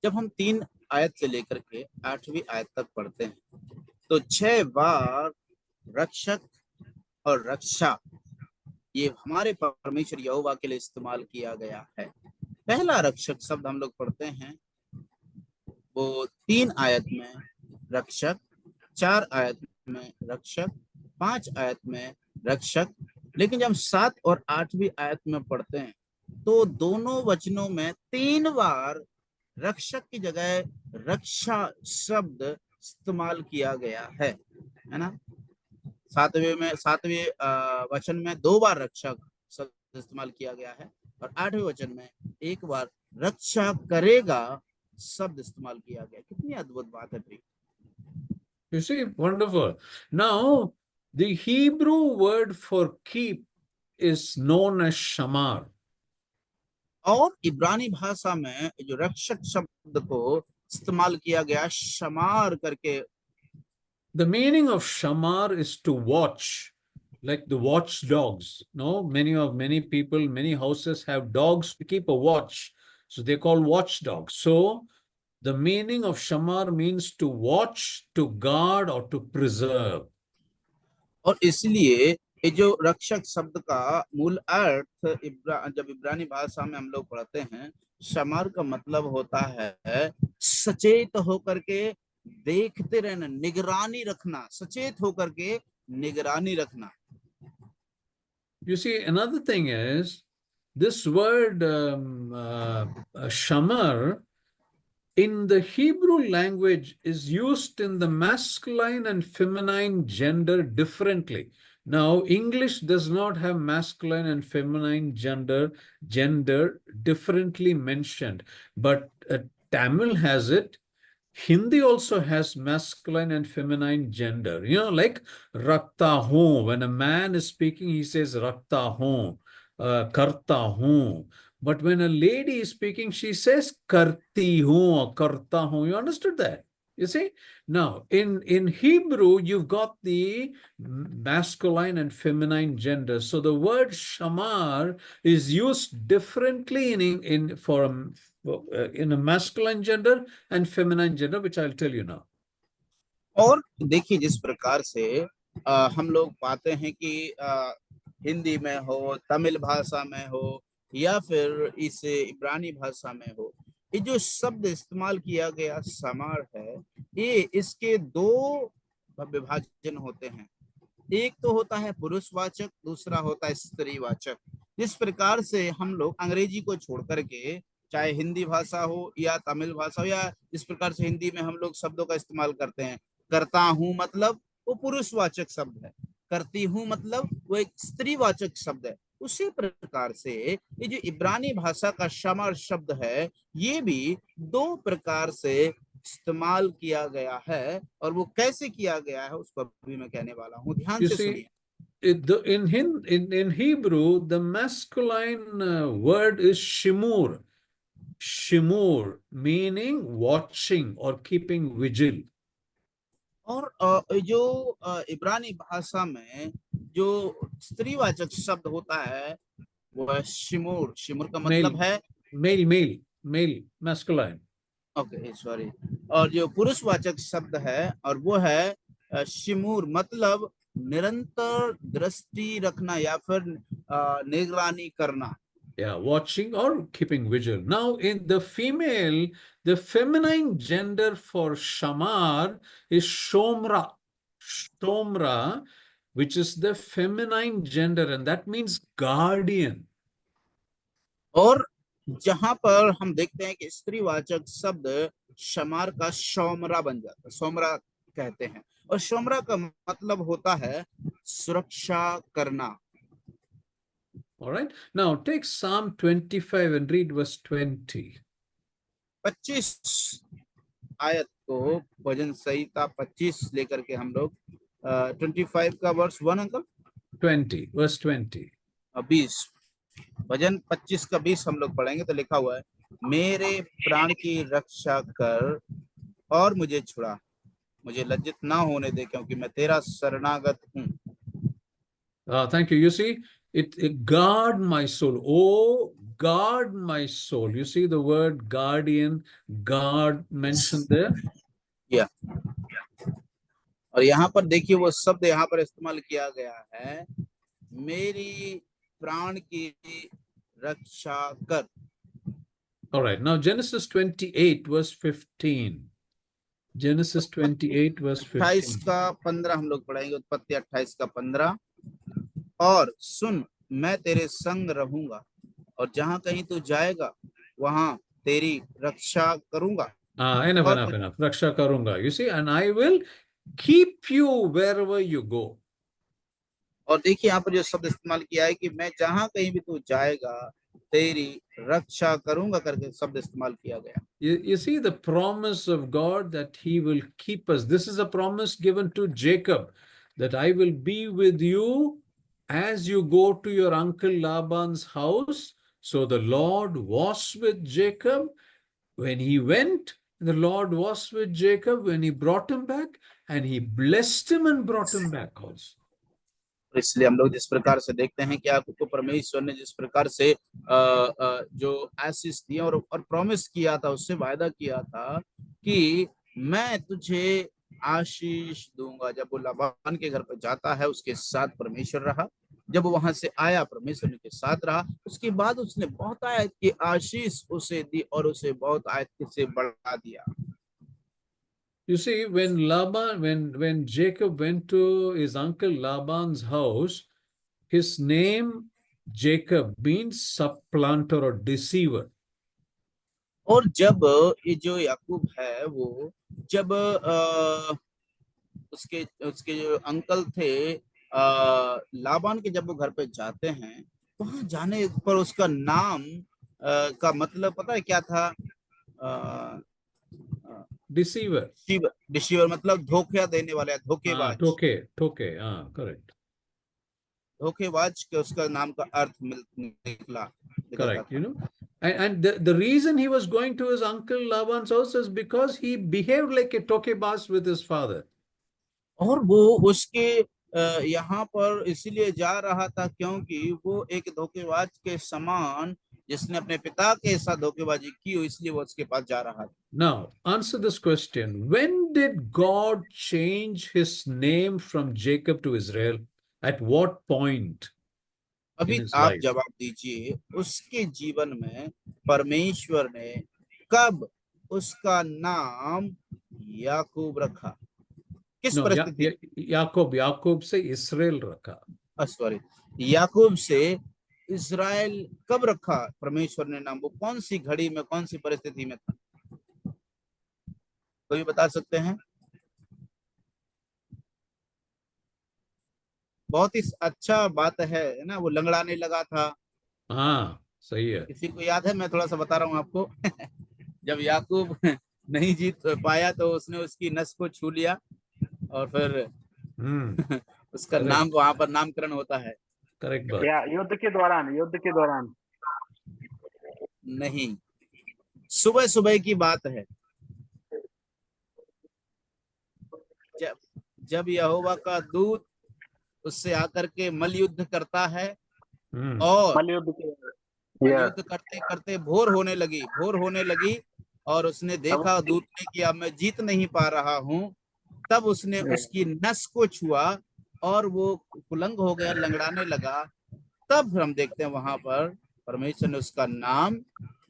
[SPEAKER 1] जब हम 3 आयत से लेकर के 8वीं आयत तक पढ़ते हैं तो 6 बार रक्षक और रक्षा ये हमारे परमेश्वर यहोवा के लिए इस्तेमाल किया गया है। पहला रक्षक शब्द हम लोग पढ़ते हैं वो 3 आयत में रक्षक, 4 आयत में रक्षक, 5 आयत में रक्षक। लेकिन जब 7 और 8वीं आयत में पढ़ते हैं तो दोनों वचनों में 3 बार रक्षक की जगह रक्षा शब्द इस्तेमाल किया गया है ना। 7वें वचन में 2 बार रक्षक शब्द इस्तेमाल किया गया है और 8वें वचन में 1 बार रक्षा करेगा शब्द इस्तेमाल किया गया। कितनी अद्भुत बात है प्रिय।
[SPEAKER 2] You see, wonderful. Now, the Hebrew word for keep is known as shamar.
[SPEAKER 1] और इब्रानी भाषा में जो रक्षक शब्द को इस्तेमाल किया गया शमार करके।
[SPEAKER 2] The meaning of shamar is to watch, like the watchdogs. No, many people, many houses have dogs to keep a watch, so they call watchdogs. So the meaning of shamar means to watch, to guard, or to preserve.
[SPEAKER 1] और इसलिए ये जो रक्षक शब्द का मूल अर्थ जब इब्रानी भाषा में हम लोग पढ़ते हैं शमार का मतलब होता है सचेत होकर के देखते रहना, निगरानी रखना, सचेत होकर के निगरानी रखना।
[SPEAKER 2] You see, another thing is this word shamar in the Hebrew language is used in the masculine and feminine gender differently. Now, English does not have masculine and feminine gender differently mentioned, but Tamil has it. Hindi also has masculine and feminine gender. Like rakta hu. When a man is speaking, he says rakta hu, karta hu. But when a lady is speaking, she says karti hu or karta hu. You understood that? You see? Now, in Hebrew, you've got the masculine and feminine gender. So the word shamar is used differently in a masculine gender and feminine gender, which I'll tell you now.
[SPEAKER 1] और देखिए जिस प्रकार से हम लोग पाते हैं कि हिंदी में हो, तमिल भाषा में हो या फिर इस इब्रानी भाषा में हो, ये जो शब्द इस्तेमाल किया गया समार है ये इसके 2 विभाजन होते हैं। एक तो होता है पुरुषवाचक, दूसरा होता है स्त्रीवाचक। जिस प्रकार से हम लोग अंग्रेजी को छोड़ करके चाहे हिंदी भाषा हो या तमिल भाषा हो या इस प्रकार से हिंदी में हम लोग शब्दों का इस्तेमाल करते हैं, करता हूं मतलब वो पुरुषवाचक शब्द है, करती हूं मतलब वो एक स्त्रीवाचक शब्द है। उसी प्रकार से ये जो इब्रानी भाषा का शमर शब्द है ये भी 2 प्रकार से इस्तेमाल किया गया है और वो कैसे किया गया है उसको अभी मैं कहने वाला हूँ, ध्यान से सुनिए।
[SPEAKER 2] In Hebrew, the masculine word is shimur. Shimur, meaning watching or keeping vigil.
[SPEAKER 1] और जो इब्रानी भाषा में जो स्त्रीवाचक शब्द होता है वो है शिमूर। शिमूर का मतलब है
[SPEAKER 2] male, masculine.
[SPEAKER 1] Okay sorry. और जो पुरुषवाचक शब्द है और वो है शिमूर, मतलब निरंतर दृष्टि रखना या फिर निगरानी करना।
[SPEAKER 2] Yeah, watching or keeping vigil. Now, in the feminine gender for shamar is shomra. Shomra, which is the feminine gender, and that means guardian.
[SPEAKER 1] और जहां पर हम देखते हैं कि स्त्रीवाचक शब्द शमार का शोमरा बन जाता है, सोमरा कहते हैं, और शोमरा का मतलब होता है सुरक्षा करना।
[SPEAKER 2] All right. Now take Psalm 25 and read verse 20.
[SPEAKER 1] 25 आयत को, भजन संहिता 25 लेकर के हम लोग 25 का वर्स 1 अंकल।
[SPEAKER 2] 20, verse 20.
[SPEAKER 1] 20, भजन 25 का 20 हम लोग पढ़ेंगे तो लिखा हुआ है, मेरे प्राण की रक्षा कर और मुझे छुड़ा, मुझे लज्जित ना होने दे, क्योंकि मैं तेरा शरणागत हूँ।
[SPEAKER 2] Thank you. You see, it guard my soul. Oh, guard my soul. You see the word guardian, guard mentioned there.
[SPEAKER 1] या और यहाँ पर देखिए वो शब्द यहाँ पर इस्तेमाल किया गया है, मेरी प्राण की रक्षा कर।
[SPEAKER 2] All right. Now Genesis 28, verse 15. Genesis 28, verse
[SPEAKER 1] 28
[SPEAKER 2] 15.
[SPEAKER 1] का 15 हम लोग पढ़ेंगे, उत्पत्ति 28 का 15। और सुन, मैं तेरे संग रहूंगा और जहां कहीं तू जाएगा वहां तेरी रक्षा करूंगा।
[SPEAKER 2] Enough,
[SPEAKER 1] और
[SPEAKER 2] enough, enough. Raksha karunga. You see, and I will keep you wherever you go.
[SPEAKER 1] और देखिए यहाँ पर जो शब्द इस्तेमाल किया है कि मैं जहां कहीं भी तू जाएगा तेरी रक्षा करूंगा करके शब्द इस्तेमाल किया गया।
[SPEAKER 2] You see the promise of God that he will keep us. This is a promise given to Jacob, that I will be with you as you go to your uncle Laban's house. So the Lord was with Jacob when he went. The Lord was with Jacob when he brought him back, and he blessed him and brought him back also.
[SPEAKER 1] इसलिए हम लोग जिस प्रकार से देखते हैं कि आपको परमेश्वर ने जिस प्रकार से जो आशीष दिया और प्रॉमिस किया था, उससे वायदा किया था कि मैं तुझे आशीष दूंगा। जब वो लाबान के घर पर जाता है उसके साथ परमेश्वर रहा, जब वो वहां से आया परमेश्वर के साथ रहा, उसके बाद उसने बहुत आयत की आशीष उसे दी और उसे बहुत आयत से बढ़ा दिया।
[SPEAKER 2] You see, when Jacob went to his uncle Laban's house, his name Jacob means supplanter or deceiver.
[SPEAKER 1] और जब ये जो याकूब है वो जब उसके उसके जो अंकल थे लाबान के, जब वो घर पे जाते हैं, वहां जाने पर उसका नाम का मतलब पता है क्या था?
[SPEAKER 2] Deceiver.
[SPEAKER 1] डिसीवर मतलब धोखा देने वाला, धोखेबाज।
[SPEAKER 2] Toke. Correct.
[SPEAKER 1] धोखेबाज के उसका नाम का अर्थ निकला।
[SPEAKER 2] Correct. You know, and the reason he was going to his uncle Laban's house is because he behaved like a tokebas with his father.
[SPEAKER 1] और वो उसके यहाँ पर इसीलिए जा रहा था क्योंकि वो एक धोखेबाज के समान, जिसने अपने पिता के साथ धोखेबाजी की, इसलिए वो उसके पास जा रहा था।
[SPEAKER 2] Now, answer this question. When did God change his name from Jacob to Israel? At what point in
[SPEAKER 1] अभी
[SPEAKER 2] his
[SPEAKER 1] आप
[SPEAKER 2] life?
[SPEAKER 1] जवाब दीजिए, उसके जीवन में परमेश्वर ने कब उसका नाम याकूब रखा? किस
[SPEAKER 2] No,
[SPEAKER 1] परिस्थिति?
[SPEAKER 2] याकूब से इस्राएल रखा।
[SPEAKER 1] सॉरी, याकूब से इस्राएल कब रखा परमेश्वर ने नाम? वो कौन सी घड़ी में, कौन सी परिस्थिति में था? कोई बता सकते हैं? बहुत ही अच्छा बात है ना, वो लंगड़ाने लगा था।
[SPEAKER 2] हाँ, सही है।
[SPEAKER 1] किसी को याद है? मैं थोड़ा सा बता रहा हूँ आपको। जब याकूब नहीं जीत पाया तो उसने उसकी नस को छू लिया और फिर उसका नाम वहां पर नामकरण होता है।
[SPEAKER 2] करेक्ट बात।
[SPEAKER 3] या युद्ध के दौरान
[SPEAKER 1] नहीं, सुबह सुबह की बात है, जब यहोवा का दूत उससे आकर के मल युद्ध करता है और मल युद्ध करते करते भोर होने लगी और उसने देखा दूत ने कि अब मैं जीत नहीं पा रहा हूँ, तब उसने उसकी नस को छुआ और वो कुलंग हो गया, लंगड़ाने लगा। तब हम देखते हैं वहां पर परमेश्वर ने उसका नाम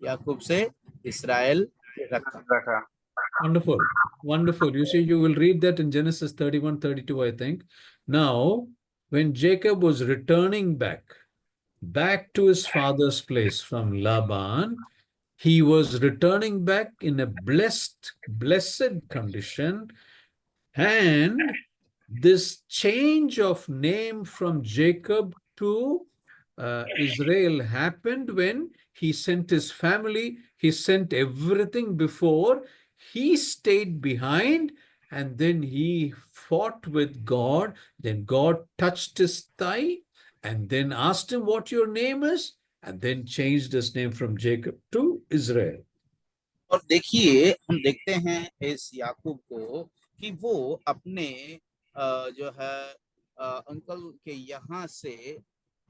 [SPEAKER 1] याकूब से इस्राएल रखा।
[SPEAKER 2] Wonderful. You see, you will read that in Genesis 31, 32, I think. Now, when Jacob was returning back to his father's place from Laban, he was returning back in a blessed condition. And this change of name from Jacob to Israel happened when he sent his family, he sent everything before, he stayed behind and then he fought with God. Then God touched his thigh and then asked him what your name is, and then changed his name from Jacob to Israel.
[SPEAKER 1] और देखिए हम देखते हैं इस याकूब को कि वो अपने जो है अंकल के यहाँ से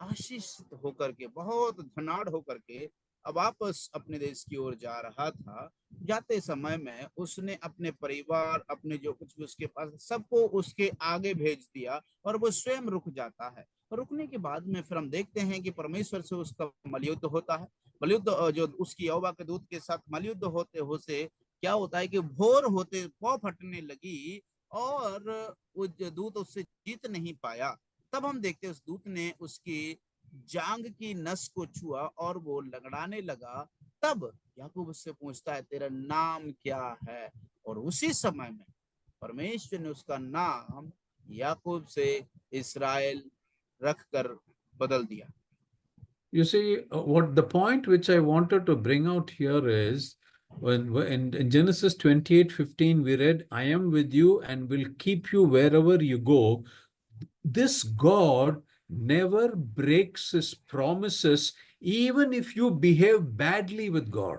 [SPEAKER 1] आशीषित होकर के बहुत धनाढ़ होकर के अब वापस अपने देश की ओर जा रहा था। जाते समय में उसने अपने परिवार, अपने जो कुछ भी उसके पास सबको उसके आगे भेज दिया और वो स्वयं रुक जाता है। और रुकने के बाद में फिर हम देखते हैं कि परमेश्वर से उसका मलयुद्ध होता है। मलयुद्ध जो उसकी यहोवा के दूत के साथ मलयुद्ध होते होते क्या होता है कि भोर होते पौ फटने लगी और वो दूत उससे जीत नहीं पाया। तब हम देखते हैं उस दूत ने उसकी जांग की नस को छुआ और वो लगड़ाने लगा। तब याकूब उससे पूछता है तेरा नाम क्या है, और उसी समय में परमेश्वर ने उसका नाम याकूब से इस्राएल रखकर बदल दिया।
[SPEAKER 2] You see, what the point which I wanted to bring out here is when in Genesis 28:15 we read, I am with you and will keep you wherever you go. This God never breaks his promises, even if you behave badly with God.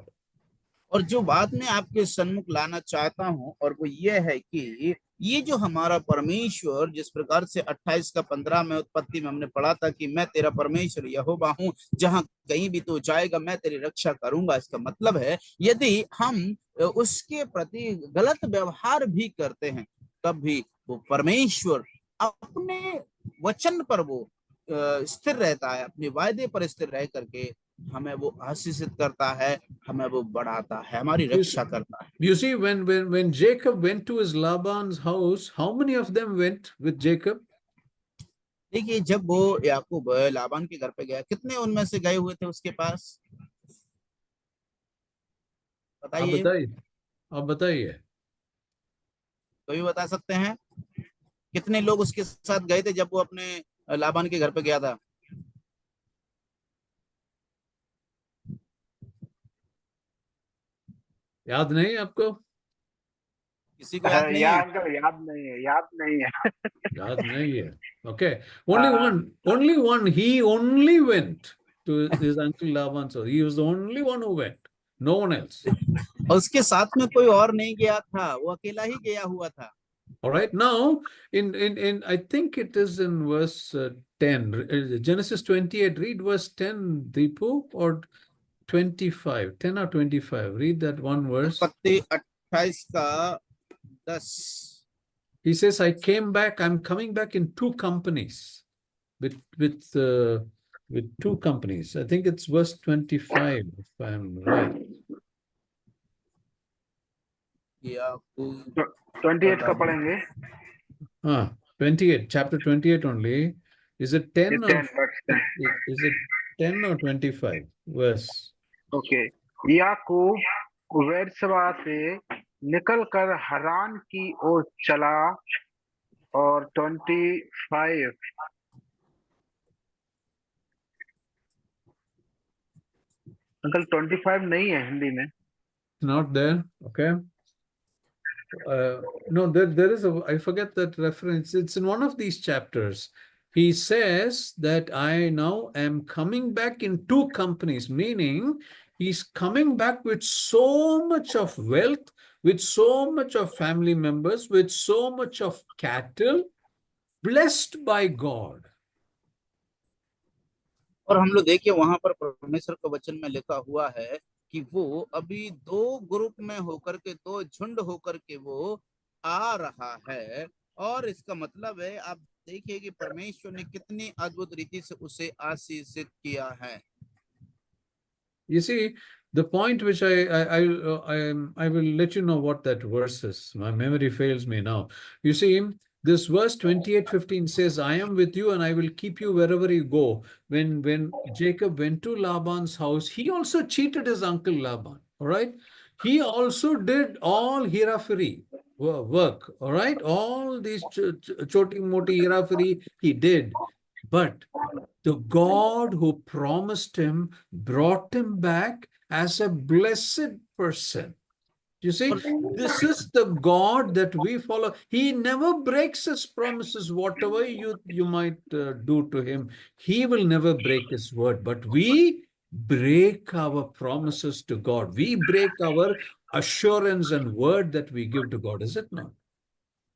[SPEAKER 1] और जो बात मैं आपके सन्मुख लाना चाहता हूं और वो ये है कि ये जो हमारा परमेश्वर जिस प्रकार से 28 का 15 में उत्पत्ति में हमने पढ़ा था कि मैं तेरा परमेश्वर यहोवा हूं, जहां कहीं भी तू जाएगा मैं तेरी रक्षा करूंगा। इसका मतलब है यदि हम उसके प्रति गलत व्यवहार भी करते हैं तब भी वो परमेश्वर अपने वचन पर वो स्थिर रहता है, अपने वायदे पर स्थिर रह करके हमें वो आशीषित करता है, हमें वो बढ़ाता है, हमारी रक्षा करता है।
[SPEAKER 2] You see, when Jacob went to his Laban's house, how many of them went with Jacob?
[SPEAKER 1] देखिए जब वो याकूब लाबान के घर पे गया, कितने उनमें से गए हुए थे उसके पास,
[SPEAKER 2] आप
[SPEAKER 1] बताइए।
[SPEAKER 2] बताइए, आप बताइए।
[SPEAKER 1] कोई बता सकते हैं कितने लोग उसके साथ गए थे जब वो अपने लाबान के घर पे गया था?
[SPEAKER 2] याद नहीं आपको?
[SPEAKER 1] किसी को याद नहीं है?
[SPEAKER 3] याद नहीं है, याद नहीं है।
[SPEAKER 2] याद नहीं है। Okay, only one. He only went to his uncle Laban's house. He was the only one who went. No one else.
[SPEAKER 1] और उसके साथ में कोई और नहीं गया था, वो अकेला ही गया हुआ था।
[SPEAKER 2] All right. Now, in I think it is in verse 10, Genesis 28. Read verse 10, Deepu, or 25, 10 or 25. Read that one verse.
[SPEAKER 1] उत्पत्ति 28 का 10।
[SPEAKER 2] He says, I came back. I'm coming back in two companies. With two companies. I think it's verse 25, if I'm right.
[SPEAKER 1] याकूब
[SPEAKER 3] 28 का पढ़ेंगे।
[SPEAKER 2] 28, chapter 28 only. Is it 10 or
[SPEAKER 3] 10 verse 10।
[SPEAKER 2] is it 10 or 25 verse?
[SPEAKER 3] Okay, Yakub Beersheba से निकलकर हरान की ओर चला और 25 uncle 25 नहीं है हिंदी में।
[SPEAKER 2] Not there. Okay. No, there is a, I forget that reference. It's in one of these chapters. He says that I now am coming back in two companies, meaning he's coming back with so much of wealth, with so much of family members, with so much of cattle, blessed by God.
[SPEAKER 1] और हम लोग देखिए वहां पर परमेश्वर के वचन में लिखा हुआ है कि वो अभी दो ग्रुप में होकर के, दो झुंड होकर के वो आ रहा है। और इसका मतलब है आप देखिए कि परमेश्वर ने कितनी अद्भुत रीति से उसे आशीषित किया है।
[SPEAKER 2] You see, the point which I will let you know what that verse is. My memory fails me now. You see, this verse 28:15 says, I am with you and I will keep you wherever you go. When Jacob went to Laban's house, he also cheated his uncle Laban. All right. He also did all hirafiri work. All right. All these choti moti hirafiri he did. But the God who promised him brought him back as a blessed person. You see,
[SPEAKER 1] और
[SPEAKER 2] this is the God that we follow. He never breaks his promises, whatever you might do to him. He will never break his word, but we break our promises to God. We break our assurance and word that we give to God, is it not?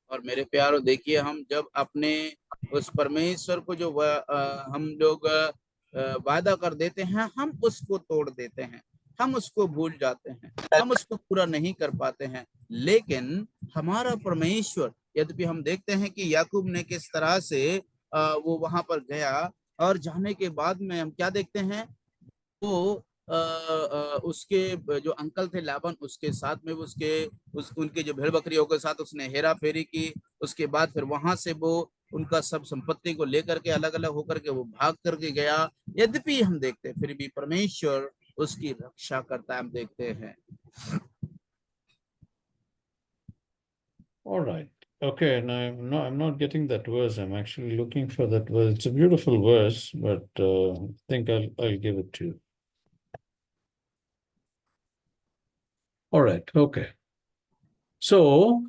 [SPEAKER 1] और मेरे प्यारो देखिए, हम जब अपने उस परमेश्वर को जो हम लोग वादा कर देते हैं, हम उसको तोड़ देते हैं, हम उसको भूल जाते हैं, हम उसको पूरा नहीं कर पाते हैं। लेकिन हमारा परमेश्वर, यद्यपि हम देखते हैं कि याकूब ने किस तरह से वो वहां पर गया, और जाने के बाद में हम क्या देखते हैं, वो उसके जो अंकल थे लाबान, उसके साथ में उनके जो भेड़ बकरियों के साथ उसने हेरा फेरी की। उसके बाद फिर वहां से वो उनका सब संपत्ति को लेकर के अलग अलग होकर के वो भाग करके गया। यद्यपि हम देखते हैं, फिर भी परमेश्वर उसकी रक्षा करता है, हम देखते हैं।
[SPEAKER 2] All right. Okay, and I'm not getting that verse. I'm actually looking for that verse. It's a beautiful verse, but I think I'll give it to you. All right. Okay. So,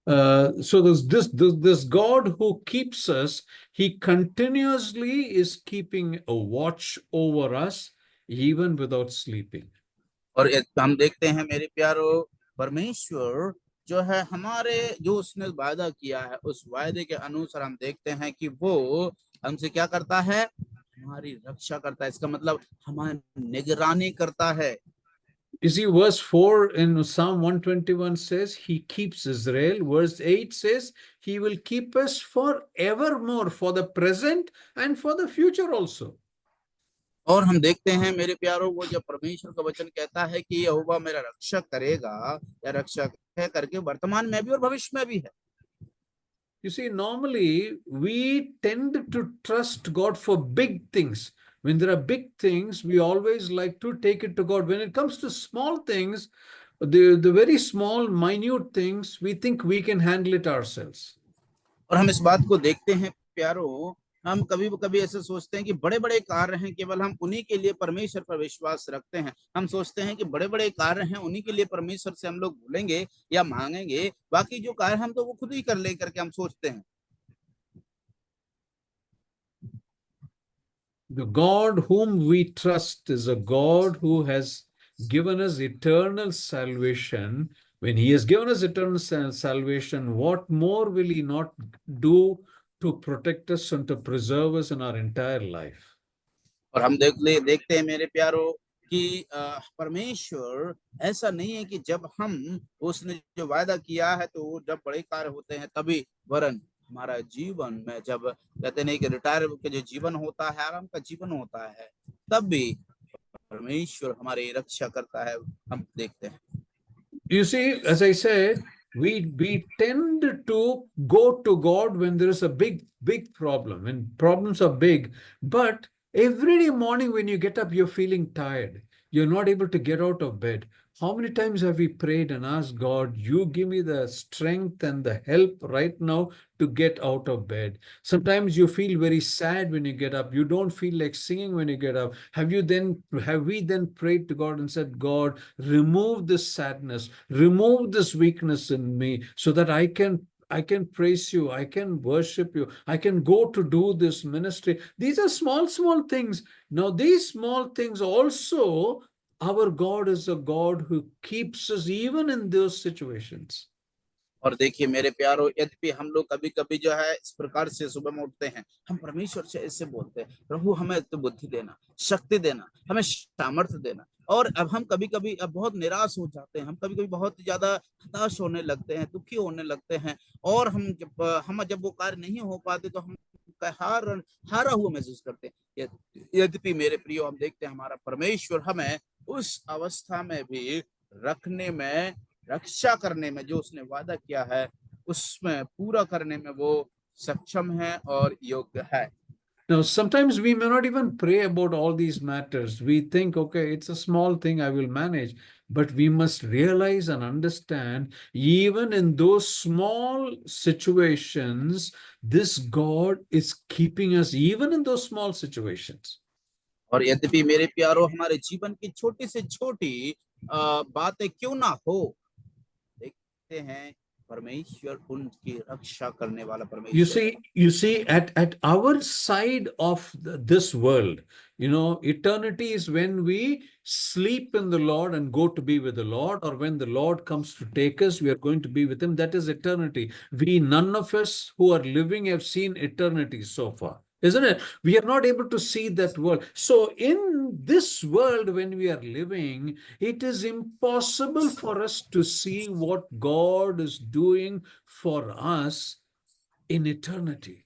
[SPEAKER 2] so this God who keeps us, he continuously is keeping a watch over us, even without sleeping.
[SPEAKER 1] और हम देखते हैं मेरे प्यारो, परमेश्वर जो है हमारे, जो उसने वादा किया है, उस वायदे के अनुसार हम देखते हैं कि वो हमसे क्या करता है, हमारी रक्षा करता है। इसका मतलब हमारी निगरानी करता है।
[SPEAKER 2] You see, verse 4 in Psalm 121 says, he keeps Israel. Verse 8 says, he will keep us forevermore, for the present and for the future also.
[SPEAKER 1] और हम देखते हैं मेरे प्यारों, वो जब परमेश्वर का वचन कहता है कि यहोवा मेरा रक्षा करेगा, या रक्षा है करके वर्तमान में भी और भविष्य में भी है।
[SPEAKER 2] You see, normally we tend to trust God for big things. When there are big things, we always like to take it to God. When it comes to small things, the very small, minute things, we think we can handle it ourselves.
[SPEAKER 1] और हम इस बात को देखते हैं प्यारों, हम कभी कभी ऐसे सोचते हैं कि बड़े बड़े कार्य हैं, केवल हम उन्हीं के लिए परमेश्वर पर विश्वास रखते हैं। हम सोचते हैं कि बड़े बड़े कार्य हैं, उन्हीं के लिए परमेश्वर से हम लोग भूलेंगे या मांगेंगे, बाकी जो कार्य हम तो वो खुद ही कर ले करके हम सोचते हैं।
[SPEAKER 2] The God whom we trust is a God who has given us eternal salvation. When he has given us eternal salvation, what more will he not do to protect us and to preserve us in our entire life?
[SPEAKER 1] और हम देखते हैं मेरे प्यारों कि परमेश्वर ऐसा नहीं है कि जब हम उसने जो वादा किया है तो जब बड़े कार्य होते हैं तभी, वरन हमारा जीवन में, जब कहते नहीं कि रिटायर के जो जीवन होता है, आराम का जीवन होता है, तब भी परमेश्वर हमारी रक्षा करता है, हम देखते हैं।
[SPEAKER 2] You see, as I said, we tend to go to God when there is a big problem, when problems are big. But every morning when you get up, you're feeling tired. You're not able to get out of bed. How many times have we prayed and asked God, you give me the strength and the help right now to get out of bed? Sometimes you feel very sad when you get up. You don't feel like singing when you get up. Have we then prayed to God and said, God, remove this sadness, remove this weakness in me so that I can praise you, I can worship you, I can go to do this ministry. These are small things. Now, these small things also, our God is a God who keeps us even in those situations.
[SPEAKER 1] और देखिए मेरे प्यारो, यद्यपि हम लोग कभी कभी जो है इस प्रकार से सुबह में उठते हैं, हम परमेश्वर से ऐसे बोलते हैं, प्रभु हमें तो बुद्धि देना, शक्ति देना, हमें सामर्थ्य देना। और अब हम कभी कभी अब बहुत निराश हो जाते हैं, हम कभी कभी बहुत ज्यादा हताश होने लगते हैं, दुखी होने लगते हैं, और हम जब वो कार्य नहीं हो पाते तो हम हारा हुआ महसूस करते हैं। यद्यपि मेरे प्रियो, हम देखते हैं हमारा परमेश्वर हमें उस अवस्था में भी रखने में, रक्षा करने में, जो उसने वादा किया है उसमें पूरा करने में वो सक्षम है और योग्य है।
[SPEAKER 2] Now, sometimes we may not even pray about all these matters. We think, okay, it's a small thing, I will manage. But we must realize and understand, even in those small situations, this God is keeping us, even in those small situations.
[SPEAKER 1] और यद्यपि मेरे प्यारो, हमारे जीवन की छोटी से छोटी बातें क्यों ना हो, देखते हैं परमेश्वर उनकी रक्षा करने वाला
[SPEAKER 2] You
[SPEAKER 1] परमेश्वर है।
[SPEAKER 2] see, at our side of this world, eternity is when we sleep in the Lord and go to be with the Lord, or when the Lord comes to take us, we are going to be with Him. That is eternity. None of us who are living have seen eternity so far, isn't it? We are not able to see that world. So, in this world, when we are living, it is impossible for us to see what God is doing for us in eternity.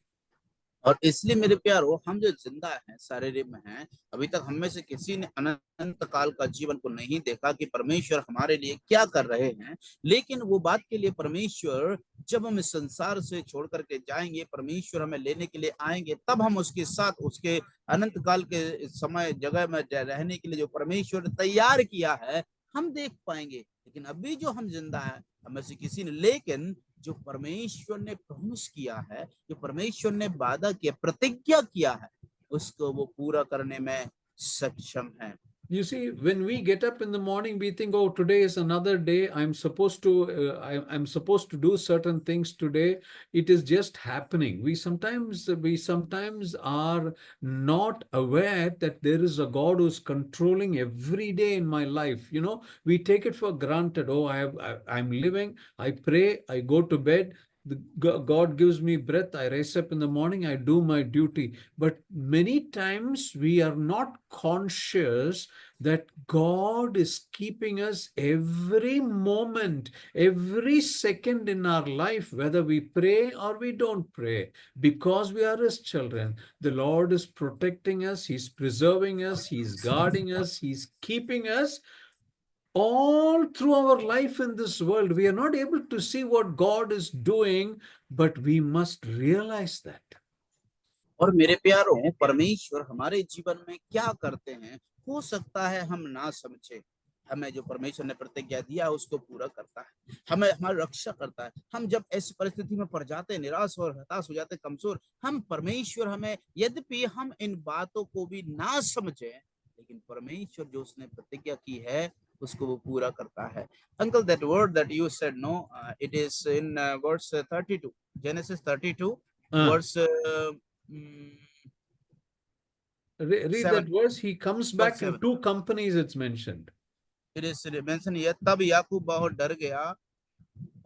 [SPEAKER 1] और इसलिए मेरे प्यारो, हम जो जिंदा हैं, शारीरिक में हैं, अभी तक हम में से किसी ने अनंत काल का जीवन को नहीं देखा कि परमेश्वर हमारे लिए क्या कर रहे हैं। लेकिन वो बात के लिए परमेश्वर, जब हम इस संसार से छोड़ करके जाएंगे, परमेश्वर हमें लेने के लिए आएंगे, तब हम उसके साथ उसके अनंत काल के समय जगह में रहने के लिए जो परमेश्वर ने तैयार किया है, हम देख पाएंगे। लेकिन अभी जो हम जिंदा हैं, हमें से किसी ने, लेकिन जो परमेश्वर ने प्रॉमिस किया है, जो परमेश्वर ने वादा किया, प्रतिज्ञा किया है, उसको वो पूरा करने में सक्षम है।
[SPEAKER 2] You see, when we get up in the morning, we think, "Oh, today is another day. I'm supposed to, I'm supposed to do certain things today." It is just happening. We sometimes are not aware that there is a God who's controlling every day in my life. We take it for granted. Oh, I'm living. I pray. I go to bed. God gives me breath. I rise up in the morning. I do my duty. But many times we are not conscious that God is keeping us every moment, every second in our life, whether we pray or we don't pray, because we are His children. The Lord is protecting us, He's preserving us, He's guarding us, He's keeping us all through our life in this world. We are not able to see what God is doing, but we must realize that.
[SPEAKER 1] और मेरे प्यारों, परमेश्वर हमारे जीवन में क्या करते हैं, हो सकता है हम ना समझे। हमें जो परमेश्वर ने प्रतिज्ञा दिया है उसको पूरा करता है, हमें हमारी रक्षा करता है। हम जब ऐसी परिस्थिति में पड़ जाते हैं, निराश और हताश हो जाते हैं, कमजोर, हम परमेश्वर हमें, यद्यपि हम इन बातों को भी ना समझे, लेकिन परमेश्वर जो उसने प्रतिज्ञा की है उसको वो पूरा करता है। Uncle, that word that you said, no, it is in verse 32, Genesis 32, verse
[SPEAKER 2] read that verse. He comes back in 2 companies, it's mentioned.
[SPEAKER 1] It is mentioned here, तब याकूब बहुत डर गया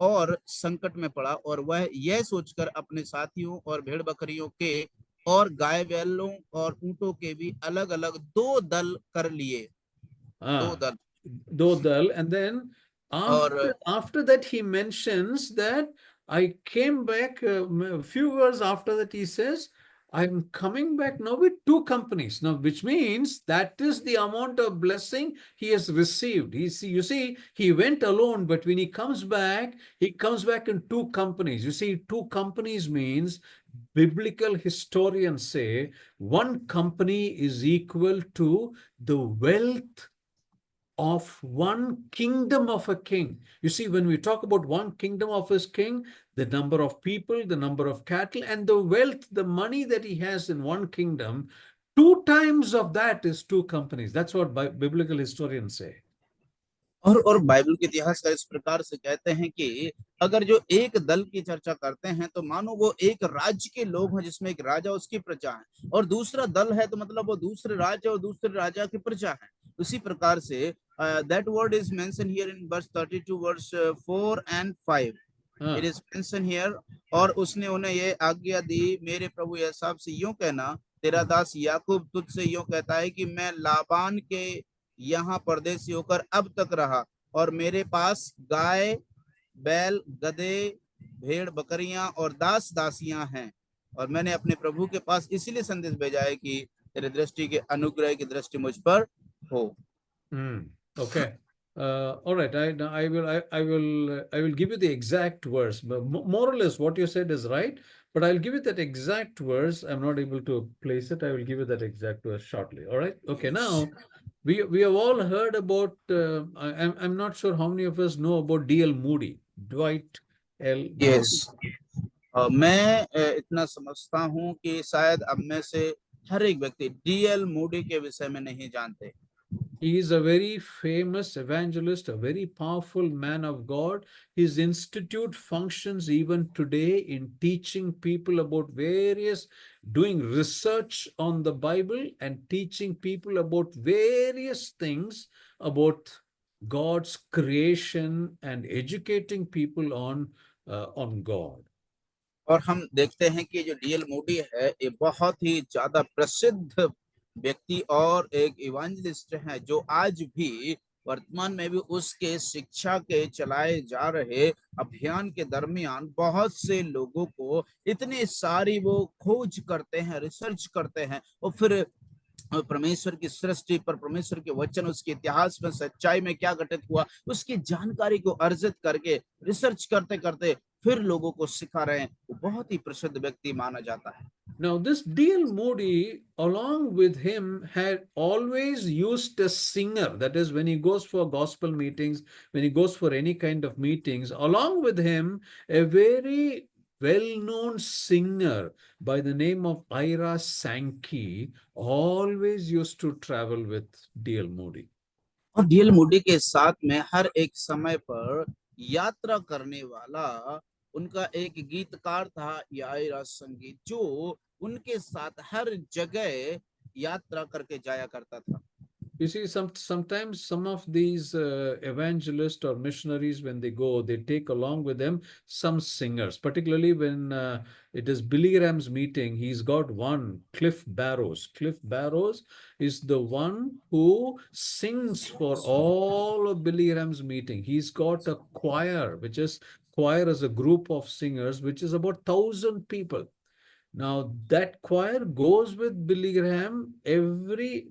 [SPEAKER 1] और संकट में पड़ा, और वह यह सोचकर अपने साथियों और भेड़ बकरियों के और गाय बैलों और ऊंटों के भी अलग अलग 2 दल कर लिए।
[SPEAKER 2] 2 dal. And then after that he mentions that I came back, a few words after that he says, I'm coming back now with 2 companies. Now, which means that is the amount of blessing he has received. You see, he went alone, but when he comes back in 2 companies. You see, 2 companies means biblical historians say 1 company is equal to the wealth of 1 kingdom of a king. You see, when we talk about 1 kingdom of his king, the number of people, the number of cattle, and the wealth, the money that he has in 1 kingdom, 2 times of that is 2 companies. That's what biblical historians say.
[SPEAKER 1] और Bible के इतिहास का इस प्रकार से कहते हैं कि अगर जो एक दल की चर्चा करते हैं तो मानो वो एक राज्य के लोग हैं, जिसमें एक राजा उसकी प्रजा है, और दूसरा दल है तो मतलब वो दूसरे राज्य और दूसरे राजा की प्रजा है। उसी प्रकार से that word is mentioned here in verse 32, verse 4 and 5. It is mentioned here, और उसने उन्हें ये आज्ञा दी, मेरे प्रभु एसाव से यूं कहना, तेरा दास याकूब तुझसे यूं कहता है कि मैं लाबान के यहाँ परदेसी होकर अब तक रहा, और मेरे पास गाय बैल गधे भेड़ बकरियां और दास दासियां हैं, और मैंने अपने प्रभु के पास इसीलिए संदेश भेजा है कि तेरे दृष्टि के अनुग्रह की दृष्टि मुझ पर हो।
[SPEAKER 2] Okay. All right. I will give you the exact verse, but more or less what you said is right, but I'll give you that exact verse. I'm not able to place it. I will give you that exact verse shortly. All right. Okay. Now we have all heard about, I'm not sure how many of us know about D.L. Moody, Dwight L.
[SPEAKER 1] Yes. मैं इतना समझता हूँ कि शायद अब में से हर एक व्यक्ति डीएल मूडी के विषय में नहीं जानते।
[SPEAKER 2] He is a very famous evangelist, a very powerful man of God. His institute functions even today in teaching people about doing research on the Bible and teaching people about various things about God's creation and educating people on God.
[SPEAKER 1] और हम देखते हैं कि जो DL Moody है ये बहुत ही ज्यादा प्रसिद्ध व्यक्ति और एक इवांजलिस्ट है, जो आज भी वर्तमान में भी उसके शिक्षा के चलाए जा रहे अभियान के दरमियान बहुत से लोगों को इतनी सारी वो खोज करते हैं, रिसर्च करते हैं, और फिर परमेश्वर की सृष्टि पर, परमेश्वर के वचन, उसके इतिहास में सच्चाई में क्या घटित हुआ, उसकी जानकारी को अर्जित करके रिसर्च करते करते फिर लोगों को सिखा रहे हैं। वो बहुत ही प्रसिद्ध व्यक्ति माना जाता है।
[SPEAKER 2] Now, this D.L. Moody, along with him, had always used a singer. That is, when he goes for gospel meetings, when he goes for any kind of meetings, along with him, a very well-known singer by the name of Ira Sankey always used to travel with D.L. Moody.
[SPEAKER 1] और DL Moody के साथ में हर एक समय पर यात्रा करने वाला उनका एक गीतकार था, याइरा संगीत, जो उनके साथ हर जगह यात्रा करके जाया करता था।
[SPEAKER 2] You see, sometimes some of these evangelists or missionaries, when they go, they take along with them some singers, particularly when it is Billy Graham's meeting. He's got one, Cliff Barrows. Cliff Barrows is the one who sings for all of Billy Graham's meeting. He's got a choir, choir as a group of singers, which is about 1,000 people. Now, that choir goes with Billy Graham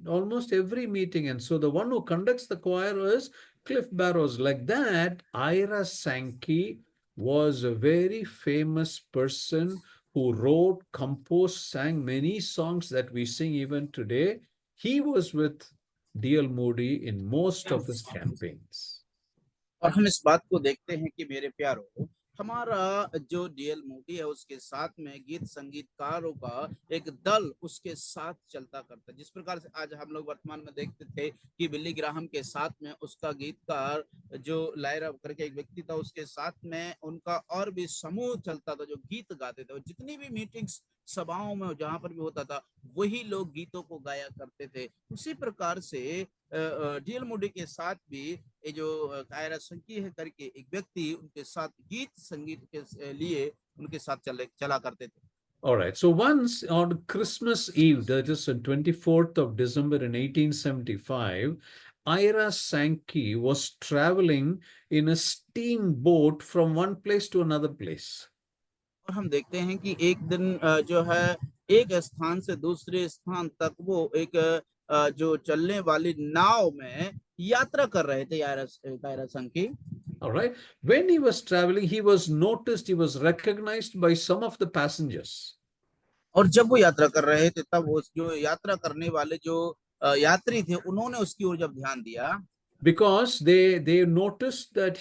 [SPEAKER 2] almost every meeting. And so the one who conducts the choir is Cliff Barrows. Like that, Ira Sankey was a very famous person who wrote, composed, sang many songs that we sing even today. He was with D.L. Moody in most of his campaigns.
[SPEAKER 1] और हम इस बात को देखते हैं कि मेरे प्यारों, हमारा जो डीएल मूडी है उसके साथ में गीत संगीतकारों का एक दल उसके साथ चलता करता है। जिस प्रकार से आज हम लोग वर्तमान में देखते थे कि बिली ग्राहम के साथ में उसका गीतकार जो लायरा करके एक व्यक्ति था, उसके साथ में उनका और भी समूह चलता था जो गीत गाते थे। और जितनी भी मीटिंग्स, सभाओं में जहां पर भी होता था, वही लोग गीतों को गाया करते थे। उसी प्रकार से डीएल मूडी के साथ भी ये जो कायरा संकी है करके एक व्यक्ति उनके साथ गीत संगीत के लिए उनके साथ चला करते थे।
[SPEAKER 2] All right. So once on Christmas Eve, that is on 24th of December in 1875, Ira Sankey was traveling in a steamboat from one place to another place.
[SPEAKER 1] और हम देखते हैं कि एक दिन जो है एक स्थान से दूसरे स्थान तक वो एक जो चलने वाली नाव में यात्रा कर रहे थे Kiara संकी।
[SPEAKER 2] All right. When he was traveling, he was noticed, he was recognized by some of the passengers.
[SPEAKER 1] और जब वो यात्रा कर रहे थे तब वो जो यात्रा करने वाले जो यात्री थे, उन्होंने उसकी ओर जब ध्यान दिया,
[SPEAKER 2] because they noticed that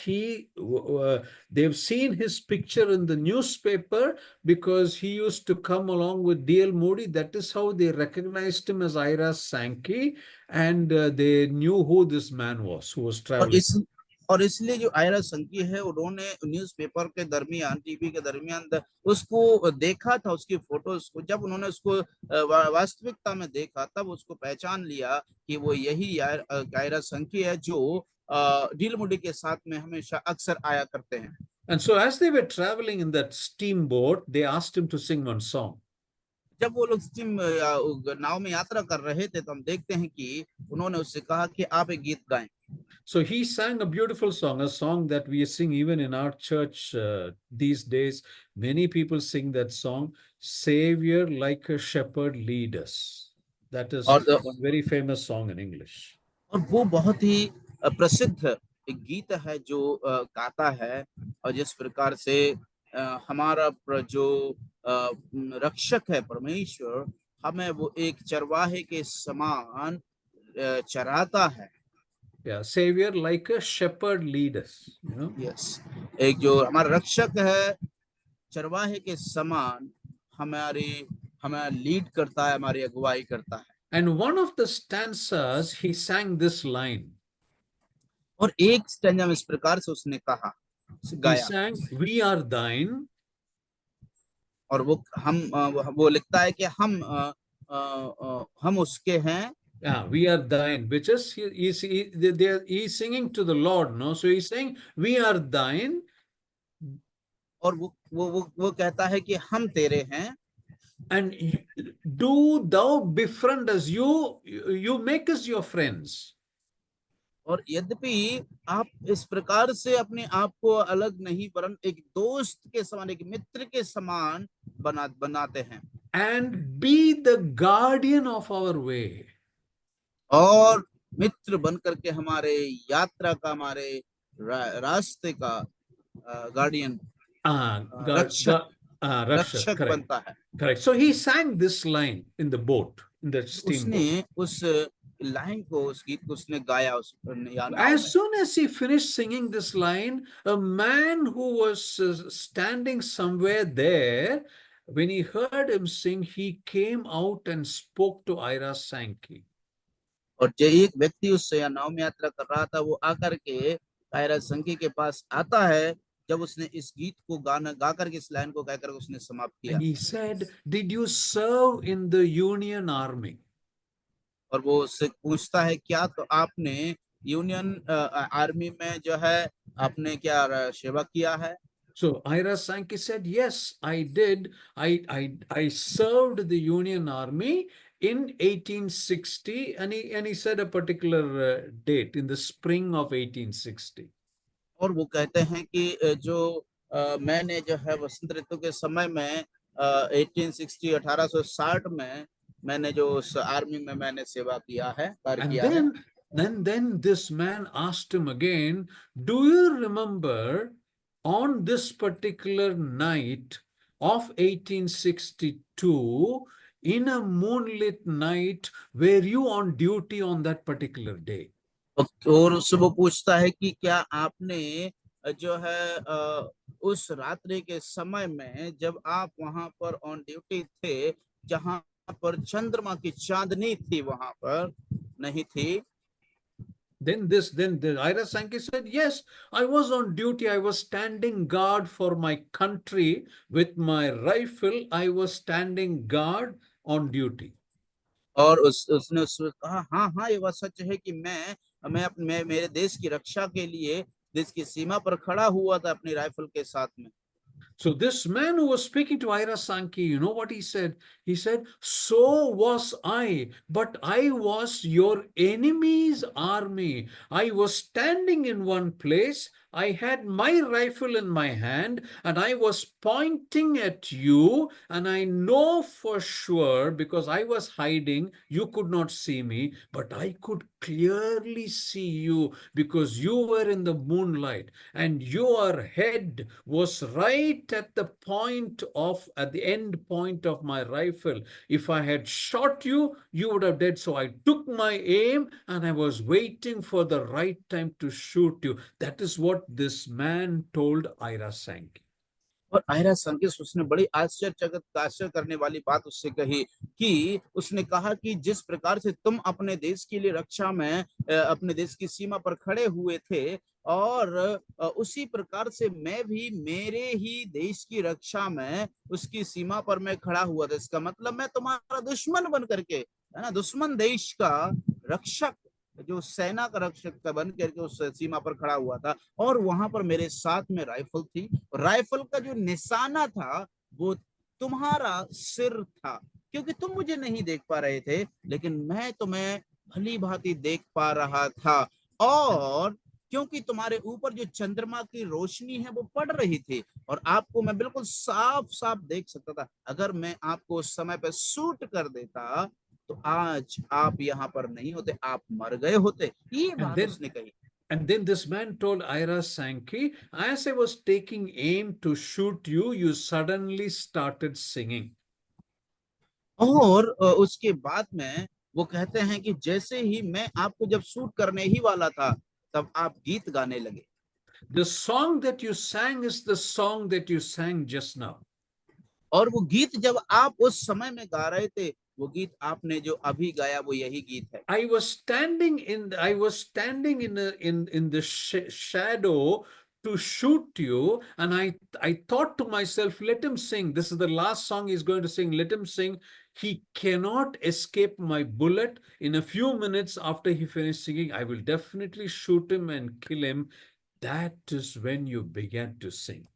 [SPEAKER 2] they've seen his picture in the newspaper because he used to come along with D.L. Moody. That is how they recognized him as Ira Sankey, and they knew who this man was who was traveling.
[SPEAKER 1] और इसलिए जो आयरा संकी है, उन्होंने newspaper के दरमियान, TV के दरमियान उसको देखा था, उसकी फोटोज को। जब उन्होंने उसको वास्तविकता में देखा, तब उसको पहचान लिया कि वो यही आयरा संकी है जो डीएल मूडी के साथ में हमेशा अक्सर आया करते हैं।
[SPEAKER 2] And so as they were traveling in that steamboat, they asked him to sing one song.
[SPEAKER 1] जब वो लोग नाव में यात्रा कर रहे थे, तो हम देखते हैं कि उन्होंने उससे कहा कि आप एक गीत गाएं।
[SPEAKER 2] So he sang a beautiful song, a song that we sing even in our church these days. Many people sing that song, Savior like a shepherd lead us. That is a very famous song in English.
[SPEAKER 1] और वो बहुत ही प्रसिद्ध एक गीत है जो गाता है, और जिस प्रकार से हमारा जो रक्षक है परमेश्वर, हमें वो एक चरवाहे के समान चराता है।
[SPEAKER 2] Yeah, Savior like a shepherd lead us, you know.
[SPEAKER 1] Yes, एक जो हमारा रक्षक है चरवाहे के समान हमें लीड करता है, हमारी अगुवाई करता है।
[SPEAKER 2] And one of the stanzas, he sang this line.
[SPEAKER 1] और एक स्टैंजा में इस प्रकार से उसने कहा,
[SPEAKER 2] He
[SPEAKER 1] गाया,
[SPEAKER 2] sang, "We are thine."
[SPEAKER 1] और वो लिखता है कि हम उसके हैं,
[SPEAKER 2] Yeah, we are thine, which is he's singing to the Lord, no? So he's saying, "We are thine."
[SPEAKER 1] और वो कहता है कि हम तेरे हैं,
[SPEAKER 2] And do thou befriend us. You make us your friends.
[SPEAKER 1] और यद्यपि आप इस प्रकार से अपने आप को अलग नहीं, परंतु एक दोस्त के समान, एक मित्र के समान बनाते हैं,
[SPEAKER 2] And be the guardian of our way.
[SPEAKER 1] और मित्र बन करके हमारे यात्रा का, हमारे रास्ते का गार्डियन, रक्षक
[SPEAKER 2] Correct.
[SPEAKER 1] बनता है.
[SPEAKER 2] Correct. So he sang this line in the boat, in the steamboat.
[SPEAKER 1] उसने उस लाइन को, उस गीत को उसने गाया उस नाव में.
[SPEAKER 2] As soon as he finished singing this line, a man who was standing somewhere there, when he heard him sing, he came out and spoke to Ira Sankey.
[SPEAKER 1] और जो एक व्यक्ति उस नाव में यात्रा कर रहा था, वो आकर के आयरा संकी के पास आता है, जब उसने इस गीत को गा करके, इस लाइन को गाकर उसने समाप्त किया.
[SPEAKER 2] And he said, "Did you serve in the Union Army?"
[SPEAKER 1] और वो उससे पूछता है, क्या तो आपने यूनियन आर्मी में जो है आपने क्या सेवा किया है?
[SPEAKER 2] So Ira Sankey said, "Yes, I did. I served the Union Army in 1860," and he said a particular date in the spring of 1860.
[SPEAKER 1] और वो कहते हैं कि जो मैंने जो है वसंत ऋतु के समय में 1860 में मैंने जो उस आर्मी में मैंने सेवा किया है, कार्य किया है.
[SPEAKER 2] Then this man asked him again, "Do you remember on this particular night of 1862, in a moonlit night, were you on duty on that particular day?"
[SPEAKER 1] और उससे वो पूछता है कि क्या आपने जो है उस रात्रि के समय में, जब आप वहां पर ऑन ड्यूटी थे, जहां पर चंद्रमा की चांदनी थी, वहां पर नहीं थी?
[SPEAKER 2] Then the Ira Sankey said, "Yes, I was on duty. I was standing guard for my country with my rifle. I was standing guard on duty."
[SPEAKER 1] और उसने कहा, हाँ, ये बात सच है कि मैं मेरे देश की रक्षा के लिए देश की सीमा पर खड़ा हुआ था अपनी राइफल के साथ में.
[SPEAKER 2] So this man who was speaking to Ira Sankey, you know what he said? He said, "So was I, but I was your enemy's army. I was standing in one place. I had my rifle in my hand and I was pointing at you, and I know for sure, because I was hiding, you could not see me, but I could clearly see you because you were in the moonlight and your head was right at the end point of my rifle. If I had shot you, you would have died. So I took my aim and I was waiting for the right time to shoot you." That is what this man told Ira Sankey.
[SPEAKER 1] और आयरा संकी, उसने बड़ी आश्चर्य करने वाली बात उससे कही कि उसने कहा कि जिस प्रकार से तुम अपने देश के लिए रक्षा में अपने देश की सीमा पर खड़े हुए थे, और उसी प्रकार से मैं भी मेरे ही देश की रक्षा में उसकी सीमा पर मैं खड़ा हुआ था. इसका मतलब मैं तुम्हारा दुश्मन बन करके, है ना, दुश्मन देश का रक्षक, जो सेना का रक्षक बन करके उस सीमा पर खड़ा हुआ था, और वहां पर मेरे साथ में राइफल थी. राइफल का जो निशाना था वो तुम्हारा सिर था, क्योंकि तुम मुझे नहीं देख पा रहे थे, लेकिन मैं तुम्हें भली भांति देख पा रहा था, और क्योंकि तुम्हारे ऊपर जो चंद्रमा की रोशनी है वो पड़ रही थी, और आपको मैं बिल्कुल साफ साफ देख सकता था. अगर मैं आपको उस समय पे शूट कर देता तो आज आप यहाँ पर नहीं होते, आप मर गए होते. ये बात उसने कही.
[SPEAKER 2] And then this man told Ira Sankey, "As I was taking aim to shoot you, you suddenly started singing."
[SPEAKER 1] और उसके बाद में वो कहते हैं कि जैसे ही मैं आपको जब शूट करने ही वाला था, तब आप गीत गाने लगे.
[SPEAKER 2] The song that you sang is the song that you sang just now.
[SPEAKER 1] और वो गीत जब आप उस समय में गा रहे थे, वो गीत आपने जो अभी गाया वो यही गीत है।
[SPEAKER 2] I was standing in the shadow to shoot you, and I thought to myself, let him sing. This is the last song he's going to sing. Let him sing. He cannot escape my bullet. In a few minutes after he finished singing, I will definitely shoot him and kill him. That is when you began to sing.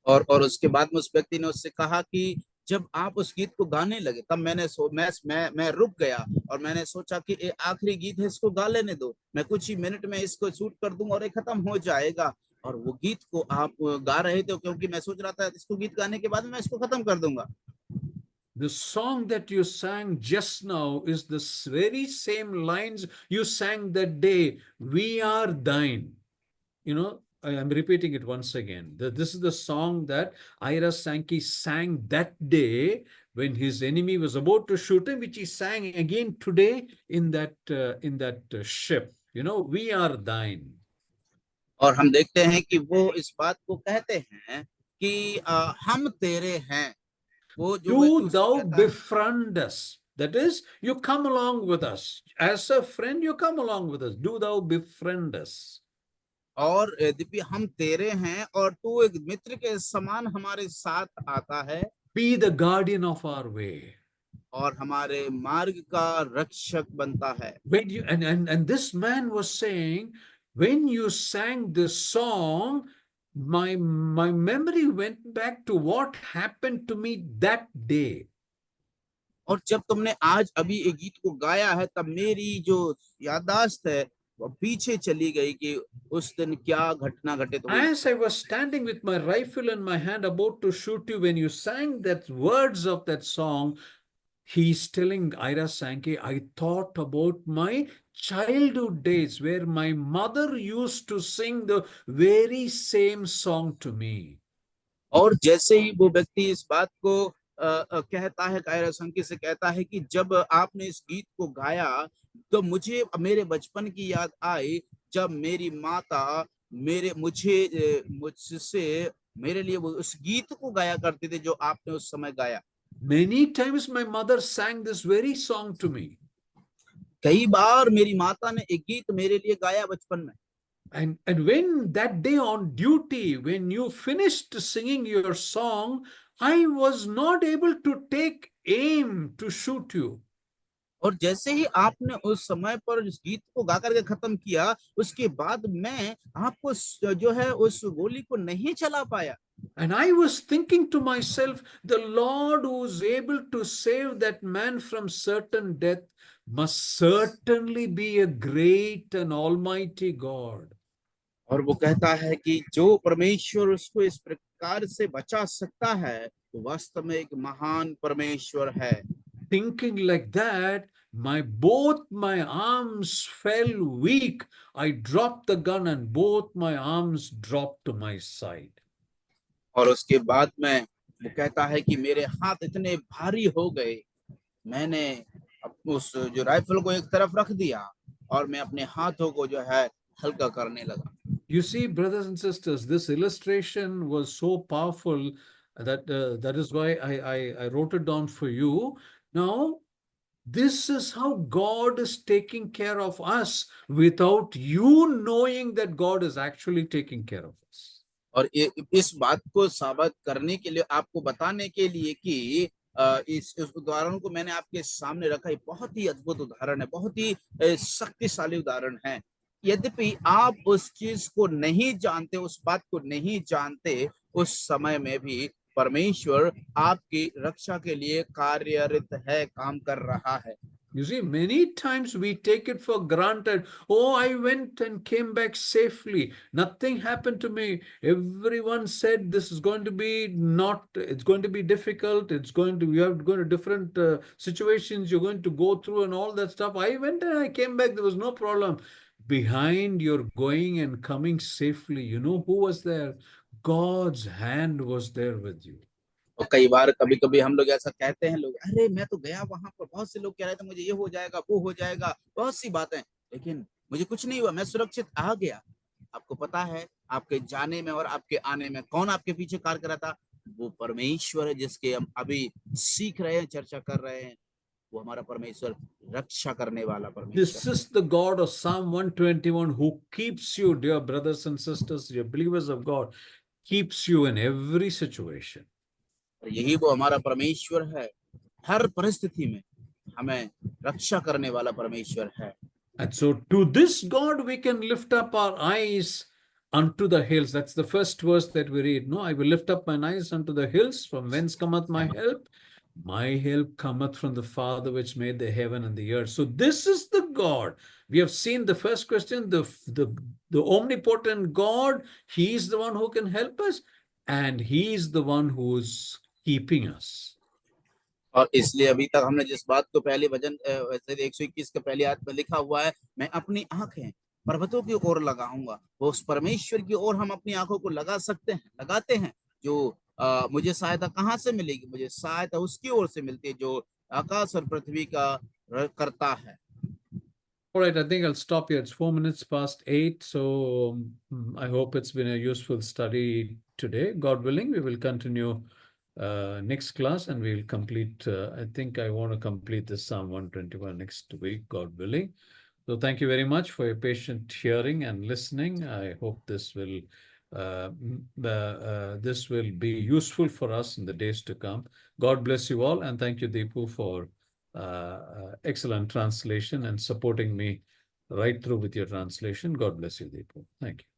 [SPEAKER 1] और उसके बाद में उस व्यक्ति ने उससे कहा कि जब आप उस गीत को गाने लगे तब मैं रुक गया और मैंने सोचा कि ये आखिरी गीत है, इसको गा लेने दो, मैं कुछ ही मिनट में इसको शूट कर दूंगा और ये खत्म हो जाएगा। और वो गीत को आप गा रहे थे क्योंकि मैं सोच रहा था इसको गीत गाने के बाद मैं इसको खत्म कर दूंगा।
[SPEAKER 2] The song that you sang just now is the very same lines you sang that day. We are thine. You know, I'm repeating it once again. This is the song that Ira Sankey sang that day when his enemy was about to shoot him, which he sang again today in that ship. You know, we are thine.
[SPEAKER 1] और हम देखते हैं कि वो इस बात को कहते हैं कि हम तेरे हैं। वो जो व्यक्ति
[SPEAKER 2] Do
[SPEAKER 1] उससे
[SPEAKER 2] thou
[SPEAKER 1] कहता है,
[SPEAKER 2] befriend us. That is, you come along with us. As a friend, you come along with us. Do thou befriend us.
[SPEAKER 1] और यद्यपि हम तेरे हैं और तू एक मित्र के समान हमारे साथ आता है,
[SPEAKER 2] Be the guardian of our way.
[SPEAKER 1] और हमारे मार्ग का रक्षक बनता है।
[SPEAKER 2] When you and this man was saying, when you sang this song, my memory went back to what happened to me that day.
[SPEAKER 1] और जब तुमने आज अभी एक गीत को गाया है तब मेरी जो याददाश्त है वो पीछे चली गई कि उस दिन क्या घटना घटित हुई।
[SPEAKER 2] As I was standing with my rifle in my hand about to shoot you, when you sang that words of that song, he's telling Ira Sankey, I thought about my childhood days where my mother used to sing the very same song to me.
[SPEAKER 1] और जैसे ही वो व्यक्ति इस बात को कहता है, कायरा संकी से कहता है कि जब आपने इस गीत को गाया तो मुझे मेरे बचपन की याद आई जब मेरी माता मुझसे मेरे लिए वो उस गीत को गाया करते थे जो आपने उस समय गाया।
[SPEAKER 2] Many times my mother sang this very song to me.
[SPEAKER 1] कई बार मेरी माता ने एक गीत मेरे लिए गाया बचपन में।
[SPEAKER 2] And when that day on duty, when you finished singing your song, I was not able to take aim to shoot you.
[SPEAKER 1] और जैसे ही आपने उस समय पर इस गीत को गा करके खत्म किया, उसके बाद मैं आपको जो है उस गोली को नहीं चला पाया।
[SPEAKER 2] And I was thinking to myself, the Lord who is able to save that man from certain death must certainly be a great and almighty God.
[SPEAKER 1] और वो कहता है कि जो परमेश्वर उसको इस प्रकार से बचा सकता है वो वास्तव में एक महान परमेश्वर है।
[SPEAKER 2] Thinking like that, both my arms fell weak. I dropped the gun and both my arms dropped to my side.
[SPEAKER 1] और उसके बाद में वो कहता है कि मेरे हाथ इतने भारी हो गए, मैंने उस जो राइफल को एक तरफ रख दिया और मैं अपने हाथों को जो है हल्का करने लगा।
[SPEAKER 2] You see, brothers and sisters, this illustration was so powerful that that is why I wrote it down for you. Now, this is how God is taking care of us without you knowing that God is actually taking care of us.
[SPEAKER 1] और इस बात को साबित करने के लिए, आपको बताने के लिए कि इस उदाहरण को मैंने आपके सामने रखा है, बहुत ही अद्भुत उदाहरण है, बहुत ही शक्तिशाली उदाहरण है। यद्यपि आप उस चीज को नहीं जानते, उस बात को नहीं जानते, उस समय में भी परमेश्वर आपकी रक्षा के लिए कार्यरत है, काम कर रहा है।
[SPEAKER 2] You see, many times we take it for granted. Oh, I went and came back safely. Nothing happened to me. Everyone said this is going to be it's going to be difficult. You have to go to different situations you're going to go through and all that stuff. I went and I came back. There was no problem. Behind your going and coming safely, you know who was there? God's hand was there with you.
[SPEAKER 1] और कई बार कभी कभी हम लोग ऐसा कहते हैं, लोग अरे मैं तो गया वहां पर, बहुत से लोग कह रहे थे मुझे ये हो जाएगा वो हो जाएगा, बहुत सी बातें, लेकिन मुझे कुछ नहीं हुआ, मैं सुरक्षित आ गया। आपको पता है आपके जाने में और आपके आने में कौन आपके पीछे कार्य कर रहा था? वो परमेश्वर है जिसके हम अभी सीख रहे हैं, चर्चा कर रहे हैं। वो हमारा परमेश्वर रक्षा करने वाला
[SPEAKER 2] This
[SPEAKER 1] परमेश्वर
[SPEAKER 2] is the God of Psalm 121 who keeps you, dear brothers and sisters, dear believers of God, keeps you in every situation.
[SPEAKER 1] और यही वो हमारा परमेश्वर है, हर परिस्थिति में हमें रक्षा करने वाला परमेश्वर है।
[SPEAKER 2] And so to this God we can lift up our eyes unto the hills. That's the first verse that we read. No, I will lift up mine eyes unto the hills, from whence cometh my help? My help cometh from the Father which made the heaven and the earth. So this is the God. We have seen the first question, the omnipotent God. He is the one who can help us, and He is the one who is keeping us.
[SPEAKER 1] और इसलिए अभी तक हमने जिस बात को पहले वचन 121 के पहली आयत में लिखा हुआ है, मैं अपनी आंखें पर्वतों की ओर लगाऊंगा, वो उस परमेश्वर की ओर हम अपनी आंखों को लगा सकते हैं, लगाते हैं, जो मुझे सहायता कहाँ से मिलेगी? मुझे सहायता उसकी ओर से मिलती है जो आकाश और पृथ्वी का करता है।
[SPEAKER 2] All right, I think I'll stop here. It's 4 minutes past 8. So I hope it's been a useful study today. God willing, we will continue next class, and we'll complete. I think I want to complete this Psalm 121 next week, God willing. So thank you very much for your patient hearing and listening. I hope this will be useful for us in the days to come. God bless you all, and thank you, Deepu, for excellent translation and supporting me right through with your translation. God bless you, Deepu. Thank you.